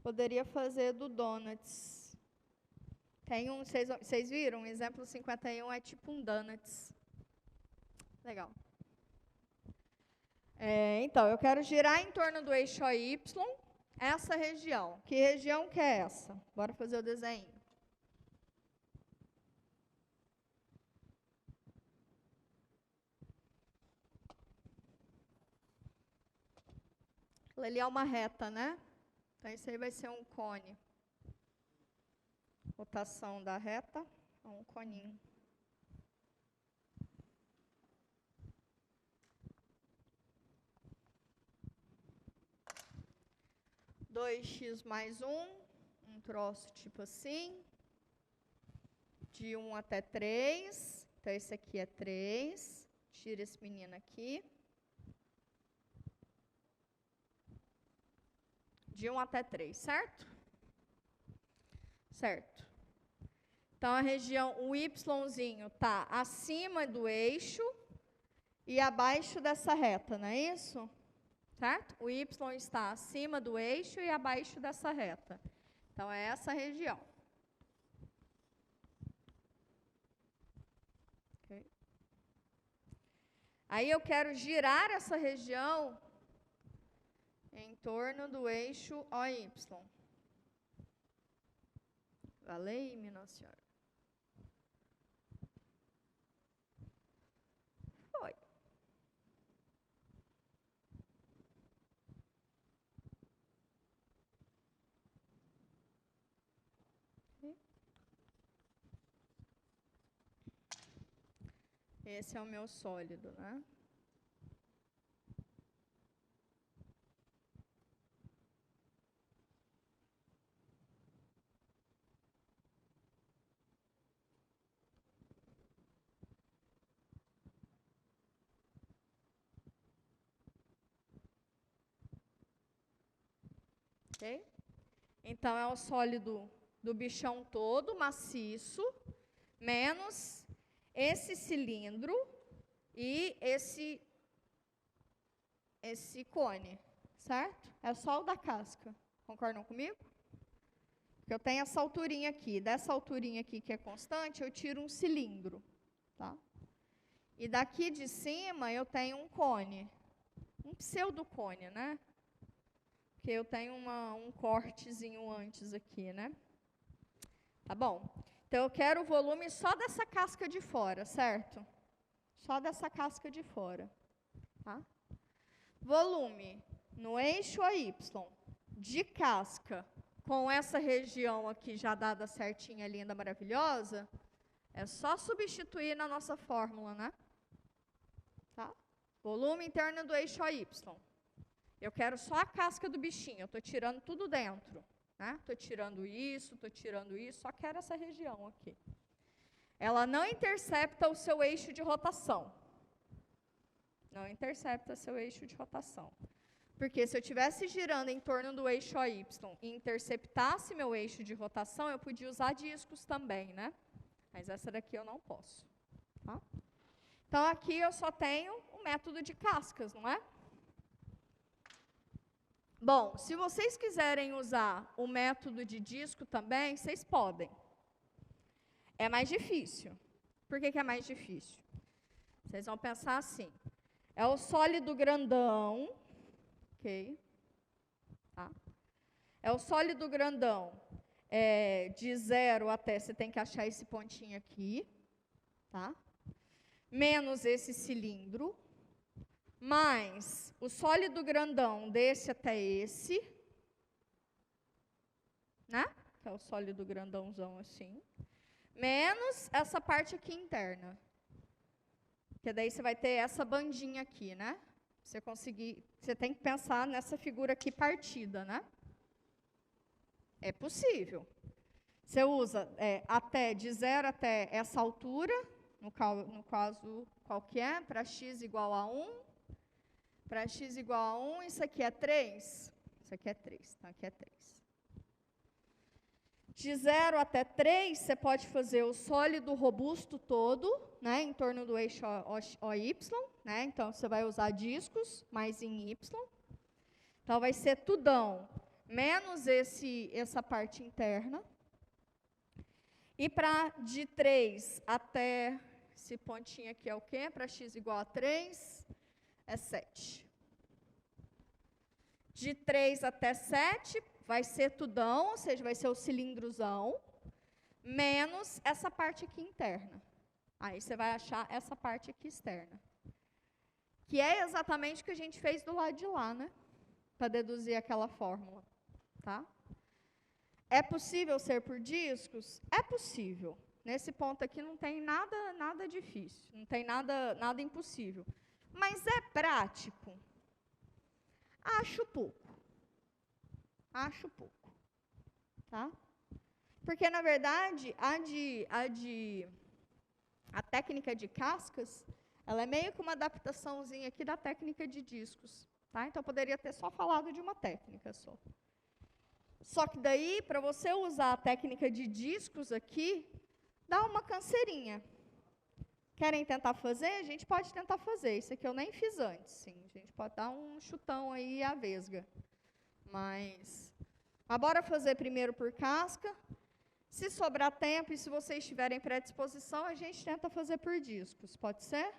Poderia fazer do donuts. Tem um, vocês viram? O exemplo 51 é tipo um donuts. Legal. Então, eu quero girar em torno do eixo AY essa região. Que região que é essa? Bora fazer o desenho. Ali é uma reta, né? Então, isso aí vai ser um cone. Rotação da reta, um coninho. Dois x mais um troço tipo assim. De 1 até 3. Então, esse aqui é 3. Tira esse menino aqui. De 1 até 3, certo? Certo. Então, a região, o Yzinho está acima do eixo e abaixo dessa reta, não é isso? Certo? O Y está acima do eixo e abaixo dessa reta. Então, é essa região. Okay. Aí, eu quero girar essa região em torno do eixo OY. Valeu, minha senhora. Foi. Esse é o meu sólido, né? Okay? Então, é o sólido do bichão todo, maciço, menos esse cilindro e esse cone, certo? É só o da casca. Concordam comigo? Porque eu tenho essa alturinha aqui. Dessa alturinha aqui, que é constante, eu tiro um cilindro. Tá? E daqui de cima, eu tenho um cone. Um pseudocone, né? Porque eu tenho um cortezinho antes aqui, né? Tá bom? Então, eu quero o volume só dessa casca de fora, certo? Só dessa casca de fora. Tá? Volume no eixo AY de casca com essa região aqui já dada certinha, linda, maravilhosa, é só substituir na nossa fórmula, né? Tá? Volume interno do eixo AY. Eu quero só a casca do bichinho, eu estou tirando tudo dentro. Estou tirando isso, só quero essa região aqui. Ela não intercepta o seu eixo de rotação. Não intercepta seu eixo de rotação. Porque se eu estivesse girando em torno do eixo AY e interceptasse meu eixo de rotação, eu podia usar discos também, né? Mas essa daqui eu não posso. Tá? Então, aqui eu só tenho o método de cascas, não é? Bom, se vocês quiserem usar o método de disco também, vocês podem. É mais difícil. Por que é mais difícil? Vocês vão pensar assim. É o sólido grandão, ok? Tá? É o sólido grandão de 0 até, você tem que achar esse pontinho aqui, tá? Menos esse cilindro, mais o sólido grandão desse até esse, né? Que é o sólido grandãozão assim. Menos essa parte aqui interna. Porque daí você vai ter essa bandinha aqui, né? Você conseguir, você tem que pensar nessa figura aqui partida, né? É possível. Você usa até de 0 até essa altura, no caso, qual que é? Para x igual a 1. Para x igual a 1, isso aqui é 3. Isso aqui é 3, então aqui é 3. De 0 até 3, você pode fazer o sólido robusto todo, né, em torno do eixo OY, né? Então, você vai usar discos, mais em Y. Então, vai ser tudão, menos essa parte interna. E para de 3 até esse pontinho aqui é o quê? Para x igual a 3, é 7. De 3 até 7, vai ser tudão, ou seja, vai ser o cilindrozão, menos essa parte aqui interna. Aí você vai achar essa parte aqui externa. Que é exatamente o que a gente fez do lado de lá, né? Para deduzir aquela fórmula, tá? É possível ser por discos? É possível. Nesse ponto aqui não tem nada difícil, não tem nada impossível. Mas é prático? Acho pouco. Acho pouco. Tá? Porque, na verdade, a técnica de cascas, ela é meio que uma adaptaçãozinha aqui da técnica de discos. Tá? Então, eu poderia ter só falado de uma técnica só. Só que daí, para você usar a técnica de discos aqui, dá uma canseirinha. Querem tentar fazer? A gente pode tentar fazer. Isso aqui eu nem fiz antes, sim. A gente pode dar um chutão aí à vesga. Mas bora fazer primeiro por casca. Se sobrar tempo e se vocês tiverem predisposição, a gente tenta fazer por discos. Pode ser?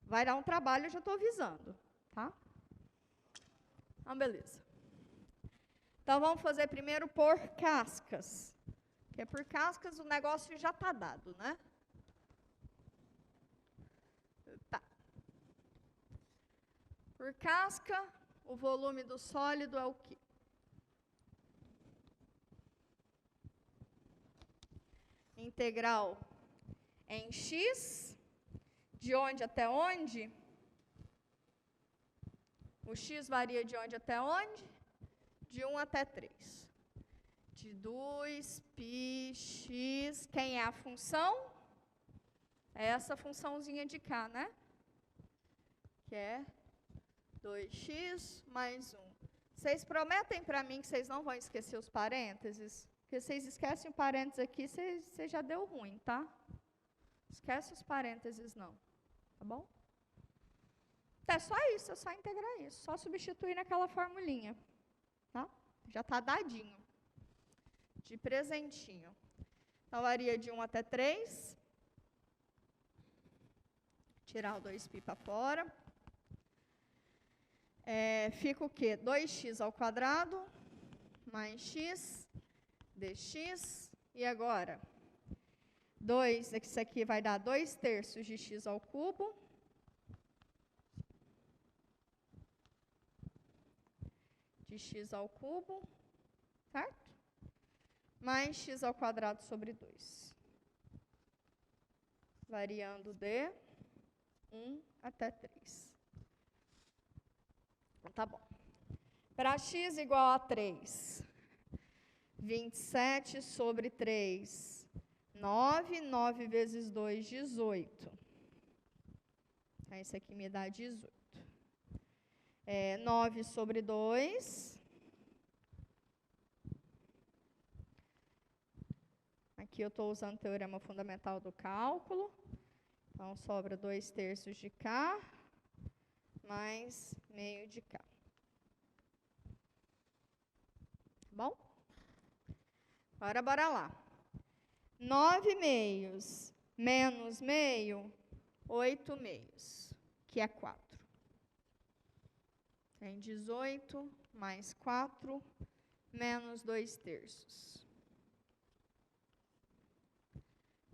Vai dar um trabalho, eu já estou avisando. Tá? Então, beleza. Então, vamos fazer primeiro por cascas. Porque por cascas o negócio já está dado, né? Tá. Por casca, o volume do sólido é o quê? Integral em x, de onde até onde? O x varia de onde até onde? De 1 até 3. De 2πx, quem é a função? É essa funçãozinha de cá, né? Que é 2x mais 1. Vocês prometem para mim que vocês não vão esquecer os parênteses? Porque vocês esquecem o parênteses aqui, você já deu ruim, tá? Esquece os parênteses não, tá bom? É só isso, é só integrar isso. Só substituir naquela formulinha. Tá? Já está dadinho. De presentinho. Então, varia de 1 até 3. Tirar o 2π para fora. Fica o quê? 2x ao quadrado mais x dx. E agora? Isso aqui vai dar 2/3 de x ao cubo. De x ao cubo, certo? Mais x ao quadrado sobre 2. Variando de 1 até 3. Então, tá bom. Para x igual a 3, 27 sobre 3, 9. 9 vezes 2, 18. Então, isso aqui me dá 18. 9 sobre 2. Aqui eu estou usando o teorema fundamental do cálculo. Então, sobra 2/3 de K mais meio de K. Bom? Agora, bora lá. 9 meios menos meio, 8 meios, que é 4. Tem 18 mais 4 menos 2/3.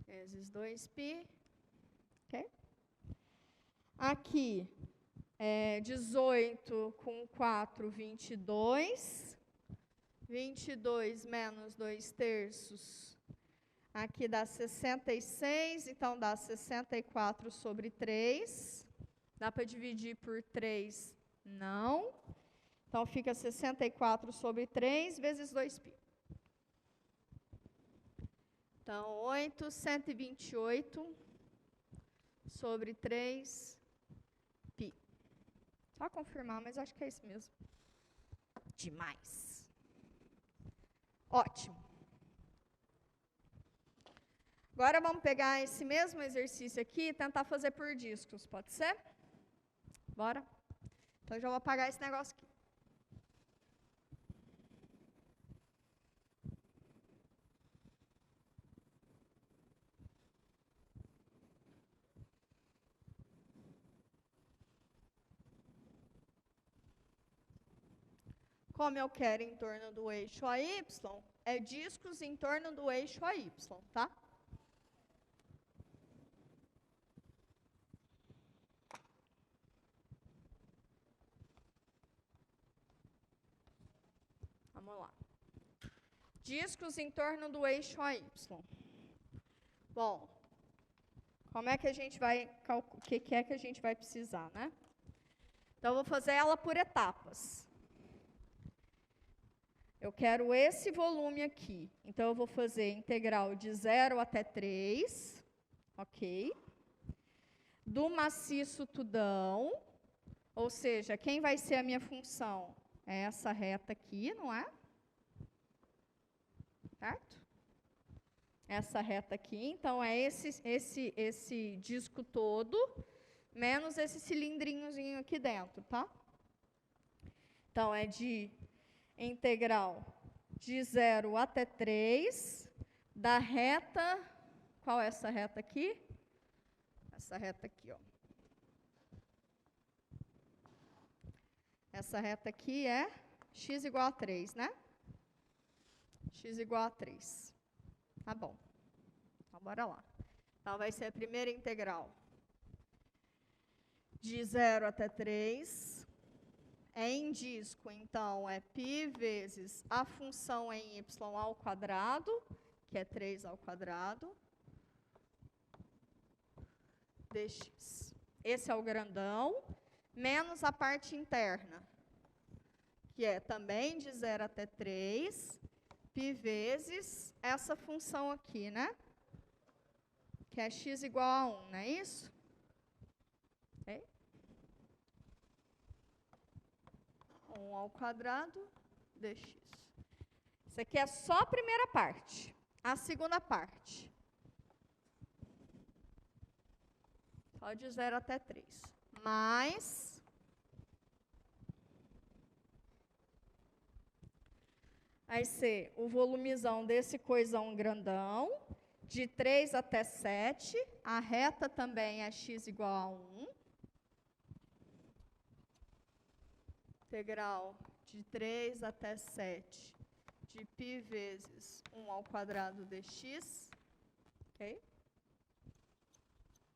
Vezes 2π. Ok? Aqui, 18 com 4, 22. 22 menos 2/3. Aqui dá 66, então dá 64 sobre 3. Dá para dividir por 3? Não. Então, fica 64 sobre 3 vezes 2π. Então, 8, 128 sobre 3π. Só confirmar, mas acho que é isso mesmo. Demais. Ótimo. Agora, vamos pegar esse mesmo exercício aqui e tentar fazer por discos, pode ser? Bora? Então, eu já vou apagar esse negócio aqui. Como eu quero em torno do eixo AY, é discos em torno do eixo AY, tá? Vamos lá. Discos em torno do eixo AY. Bom, como é que a gente vai calcular? O que é que a gente vai precisar, né? Então, eu vou fazer ela por etapas. Eu quero esse volume aqui. Então, eu vou fazer integral de 0 até 3. Ok? Do maciço tudão. Ou seja, quem vai ser a minha função? É essa reta aqui, não é? Certo? Essa reta aqui. Então, é esse disco todo, menos esse cilindrinhozinho aqui dentro, tá? Então, é de integral de 0 até 3, da reta, qual é essa reta aqui? Essa reta aqui, ó. Essa reta aqui é x igual a 3, né? X igual a 3. Tá bom. Então, bora lá. Então, vai ser a primeira integral de 0 até 3. É em disco, então, é π vezes a função em y ao quadrado, que é 3 ao quadrado, dx. Esse é o grandão, menos a parte interna, que é também de 0 até 3, π vezes essa função aqui, né? Que é x igual a 1, não é isso? Ok? 1 ao quadrado dx. Isso aqui é só a primeira parte. A segunda parte. Só de 0 até 3. Mais vai ser o volumezão desse coisão grandão, de 3 até 7. A reta também é x igual a 1. Integral de 3 até 7 de π vezes 1 ao quadrado dx. Ok?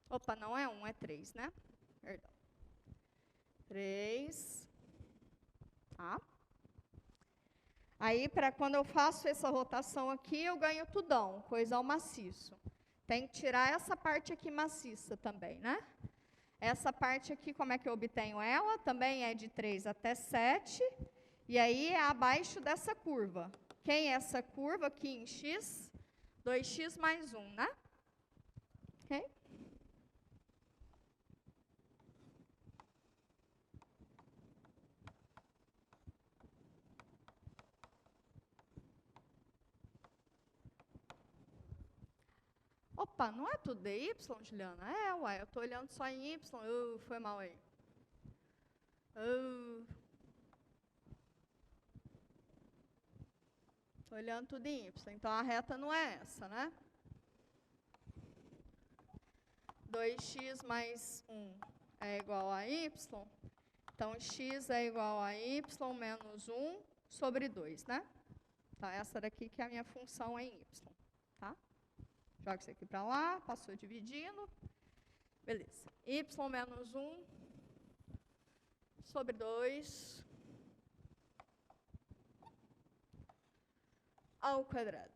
Opa, não é 1, é 3, né? Perdão. 3. Tá? Aí, quando eu faço essa rotação aqui, eu ganho tudão, coisão maciço. Tem que tirar essa parte aqui maciça também, né? Essa parte aqui, como é que eu obtenho ela? Também é de 3 até 7. E aí, é abaixo dessa curva. Quem é essa curva aqui em x? 2x mais 1, né? Ok? Opa, não é tudo dy, Juliana? É, uai, eu estou olhando só em y. Foi mal aí. Estou olhando tudo em y. Então, a reta não é essa, né? 2x mais 1 é igual a y. Então, x é igual a y menos 1 sobre 2, né? Então, essa daqui que é a minha função em y, tá? Joga isso aqui para lá, passou dividindo. Beleza. Y menos 1 sobre 2 ao quadrado.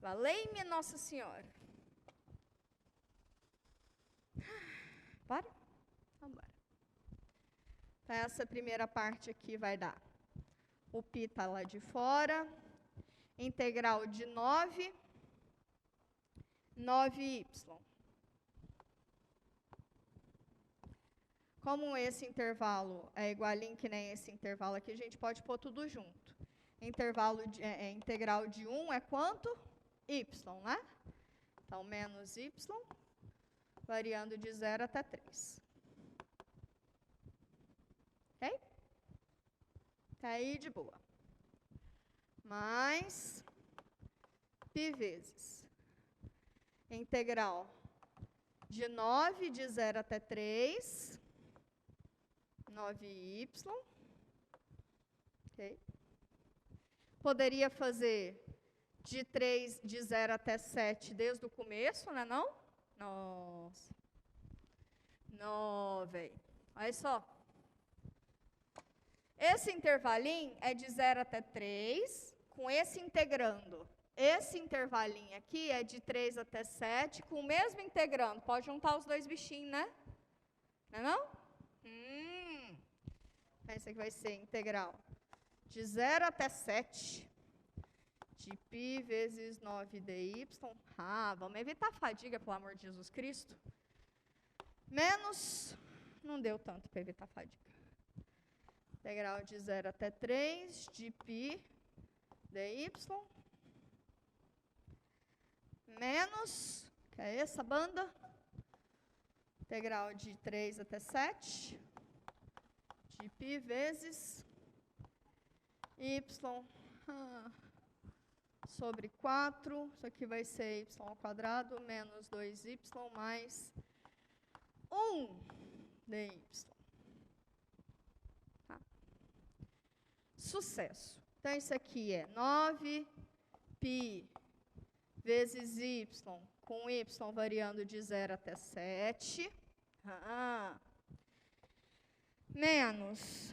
Valei-me Nossa Senhora. Bora? Vamos embora. Então, essa primeira parte aqui vai dar. O π está lá de fora. Integral de 9y. Como esse intervalo é igualinho que nem esse intervalo aqui, a gente pode pôr tudo junto. Integral de 1 é quanto? Y, né? Então, menos y, variando de 0 até 3. Ok? Tá aí de boa. Mais π vezes integral de 9 de 0 até 3, 9y. Ok? Poderia fazer de 0 até 7 desde o começo, né, não? Nossa. 9. Olha só. Esse intervalinho é de 0 até 3, com esse integrando. Esse intervalinho aqui é de 3 até 7, com o mesmo integrando. Pode juntar os dois bichinhos, né? Não é não? Esse aqui vai ser integral de 0 até 7 de π vezes 9dy. Vamos evitar a fadiga, pelo amor de Jesus Cristo. Menos, não deu tanto para evitar a fadiga. Integral de 0 até 3 de π dy. Menos, que é essa banda. Integral de 3 até 7 de π vezes y sobre 4. Isso aqui vai ser y ao quadrado menos 2y mais 1 dy. Tá? Sucesso. Então, isso aqui é 9π vezes y, com y variando de 0 até 7. Menos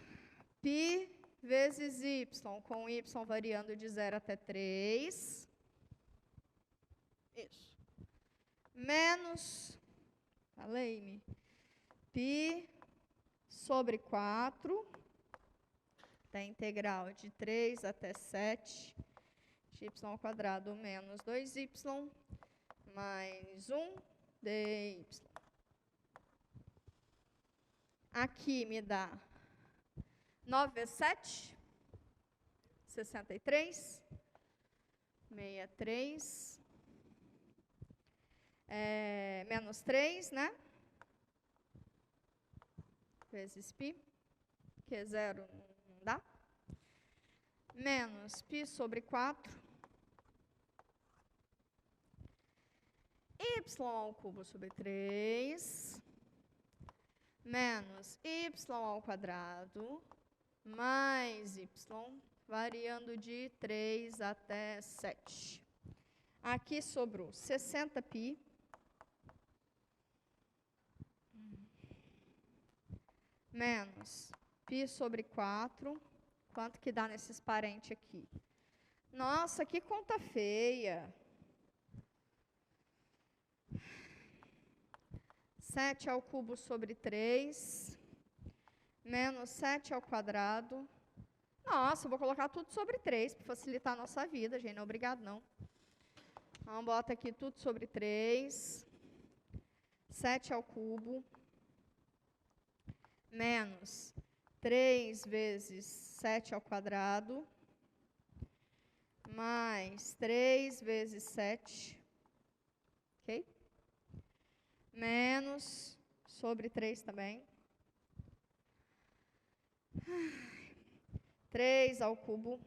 π vezes y, com y variando de 0 até 3. Isso. Menos, falei-me, π sobre 4, da integral de 3 até 7, de y ao quadrado menos 2y, mais 1 dy. Aqui me dá 9 vezes 7, 63, 63, menos 3, né? Vezes π, que é 0, não dá. Menos π sobre 4, y ao cubo sobre 3, menos y ao quadrado, mais y, variando de 3 até 7. Aqui sobrou 60π, menos π sobre 4. Quanto que dá nesses parentes aqui? Nossa, que conta feia. 7 ao cubo sobre 3, menos 7 ao quadrado. Nossa, eu vou colocar tudo sobre 3, para facilitar a nossa vida, gente. Não é obrigado, não. Então, bota aqui tudo sobre 3. 7 ao cubo. Menos 3 vezes 7 ao quadrado. Mais 3 vezes 7. Ok? Menos sobre 3 também. 3 ao cubo.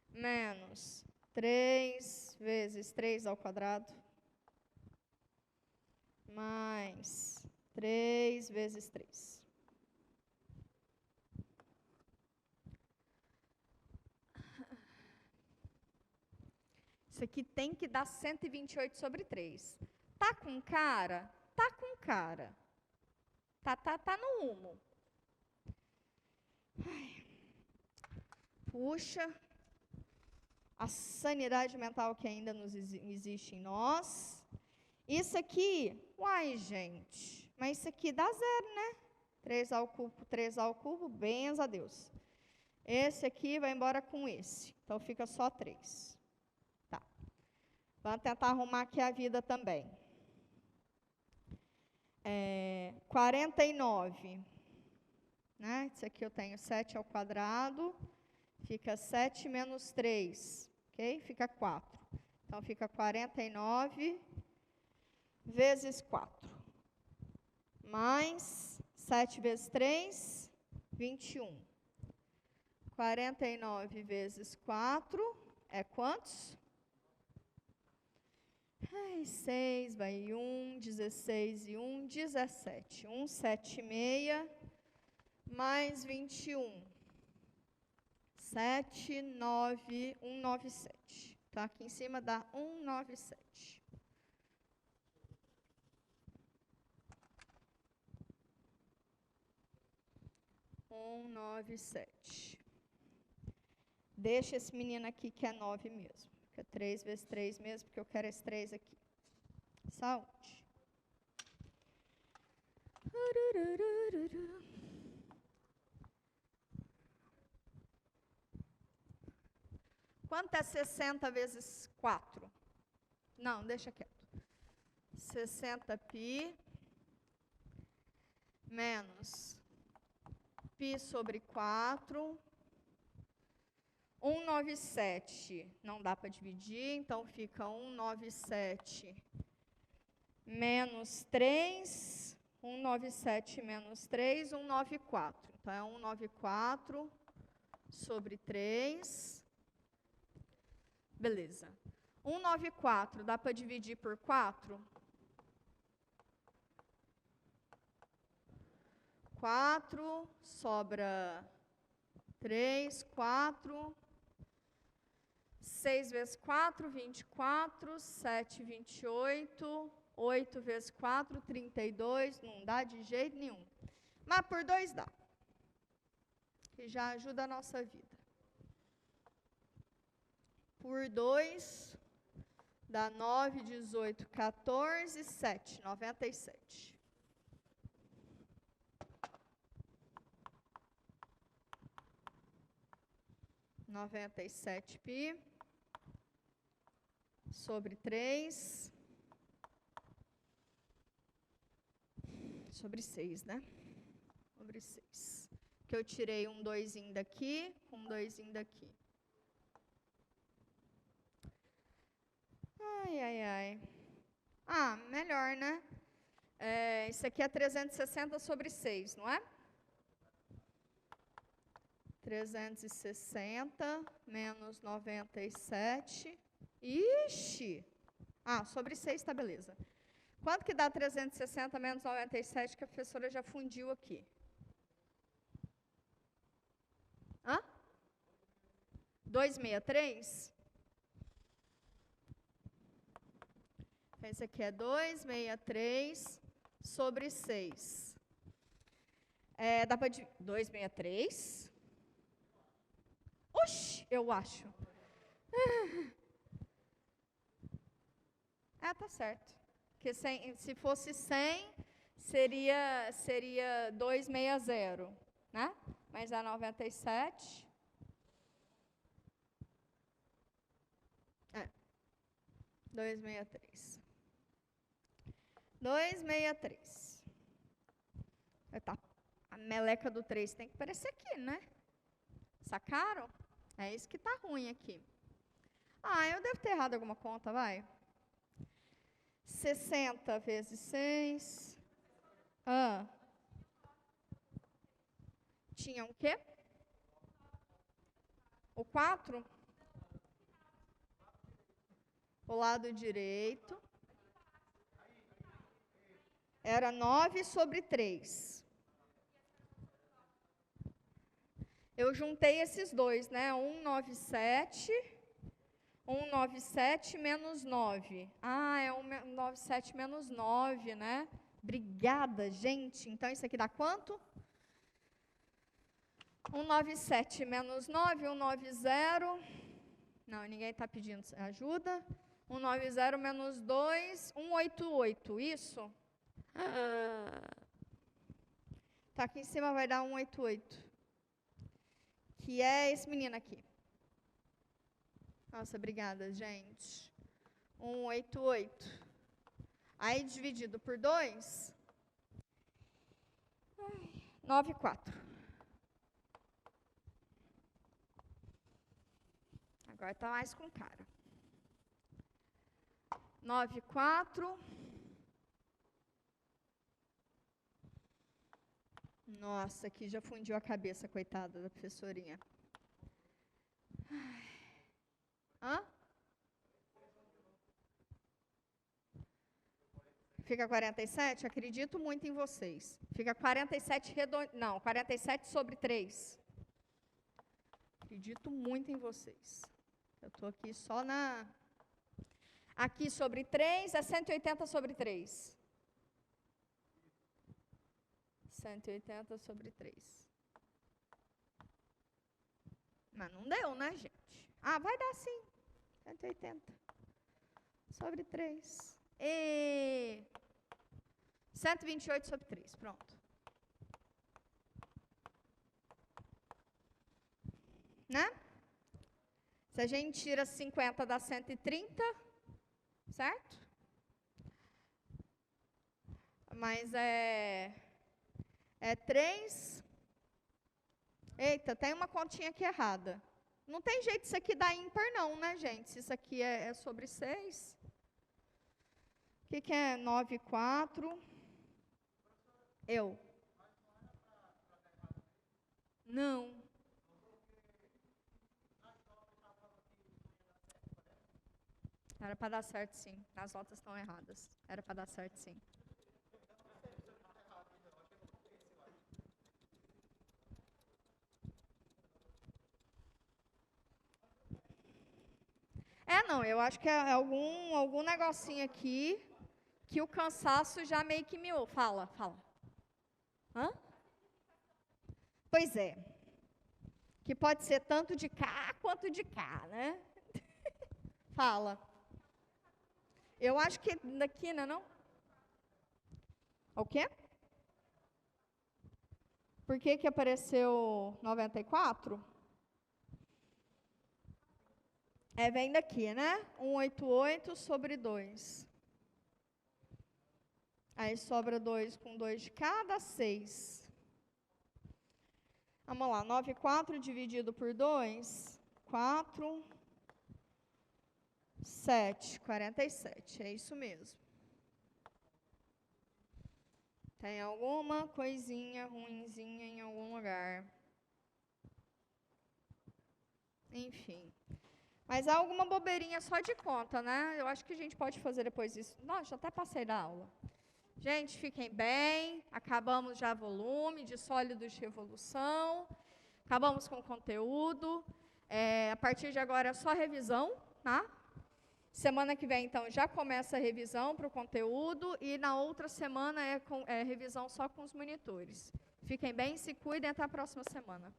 Menos 3 vezes 3 ao quadrado. Mais 3 vezes 3. Isso aqui tem que dar 128 sobre 3. Tá com cara? Tá com cara. Tá no rumo. Ai. Puxa. a sanidade mental que ainda existe em nós. Isso aqui, uai, gente, mas isso aqui dá zero, né? 3 ao cubo, benza a Deus. Esse aqui vai embora com esse, então fica só 3. Tá. Vamos tentar arrumar aqui a vida também. 49, né? Isso aqui eu tenho 7 ao quadrado, fica 7 menos 3, ok? Fica 4. Então, fica 49 vezes 4, mais 7 vezes 3, 21. 49 vezes 4 é quantos? 6 vai 1, 16 e 1, 17. 176 mais 21. 7, 9, 197. Então, aqui em cima dá 197. Deixa esse menino aqui que é 9 mesmo. Fica 3 vezes 3 mesmo, porque eu quero esse 3 aqui. Saúde. Quanto é 60 vezes 4? Não, deixa quieto. 60π menos π sobre 4. 197 não dá para dividir, então fica 197 menos 3. 197 menos 3, 194. Então, é 194 sobre 3. Beleza. 194 dá para dividir por 4? 4, sobra 3, 4. 6 vezes 4, 24. 7, 28. 8 vezes 4, 32. Não dá de jeito nenhum. Mas por 2 dá. Que já ajuda a nossa vida. Por 2 dá 9, 18, 14, 7. 97. 97π sobre 3 sobre 6, né? Sobre 6. Que eu tirei um 2 daqui, um 2 daqui. Ai, ai, ai. Ah, melhor, né? Isso aqui é 360 sobre 6, não é? 360 menos 97. Ixi! Ah, sobre 6 tá beleza. Quanto que dá 360 menos 97 que a professora já fundiu aqui? Hã? 263? Esse aqui é 263 sobre 6. Dá para 263? Oxi, eu acho. Tá certo. Porque se fosse 100, seria 260, né? Mas é 97. 263. 263. A meleca do 3 tem que aparecer aqui, né? Sacaram? É isso que tá ruim aqui. Eu devo ter errado alguma conta, vai. 60 vezes 6. Tinha o quê? O 4? O lado direito. Era 9 sobre 3. Eu juntei esses dois, né? 197 menos 9. É 197 menos 9, né? Obrigada, gente. Então, isso aqui dá quanto? 197 menos 9, 190 Não, ninguém está pedindo ajuda. 190 menos 2, 188, isso? Tá, aqui em cima vai dar 188. Que é esse menino aqui. Nossa, obrigada, gente. 188. Aí, dividido por 2, 94. Agora está mais com cara. 94. Nossa, aqui já fundiu a cabeça, coitada da professorinha. Hã? Fica 47? Acredito muito em vocês. Fica 47 redondo. Não, 47 sobre 3. Acredito muito em vocês. Eu estou aqui só na... Aqui sobre 3 é 180 sobre 3. 180 sobre 3. Mas não deu, né, gente? Ah, vai dar sim. 180 sobre 3. E 128 sobre 3, pronto. Né? Se a gente tira 50 dá 130, certo? Mas é 3. Eita, tem uma continha aqui errada. Não tem jeito isso aqui dar ímpar não, né, gente? Se isso aqui é sobre 6. O que é 9, 4? Eu. Não. Era para dar certo, sim. As notas estão erradas. Era para dar certo, sim. Não, eu acho que é algum negocinho aqui que o cansaço já meio que me... Fala. Hã? Pois é. Que pode ser tanto de cá quanto de cá, né? Fala. Eu acho que daqui, não? O quê? Por que apareceu 94? Vem daqui, né? 188 sobre 2. Aí sobra 2 com 2 de cada, 6. Vamos lá, 94 dividido por 2, 4, 7, 47. É isso mesmo. Tem alguma coisinha ruinzinha em algum lugar. Enfim. Mas há alguma bobeirinha só de conta, né? Eu acho que a gente pode fazer depois isso. Nossa, já até passei da aula. Gente, fiquem bem. Acabamos já volume de sólidos de revolução. Acabamos com o conteúdo. A partir de agora é só revisão, tá? Semana que vem, então, já começa a revisão para o conteúdo. E na outra semana é revisão só com os monitores. Fiquem bem, se cuidem. Até a próxima semana.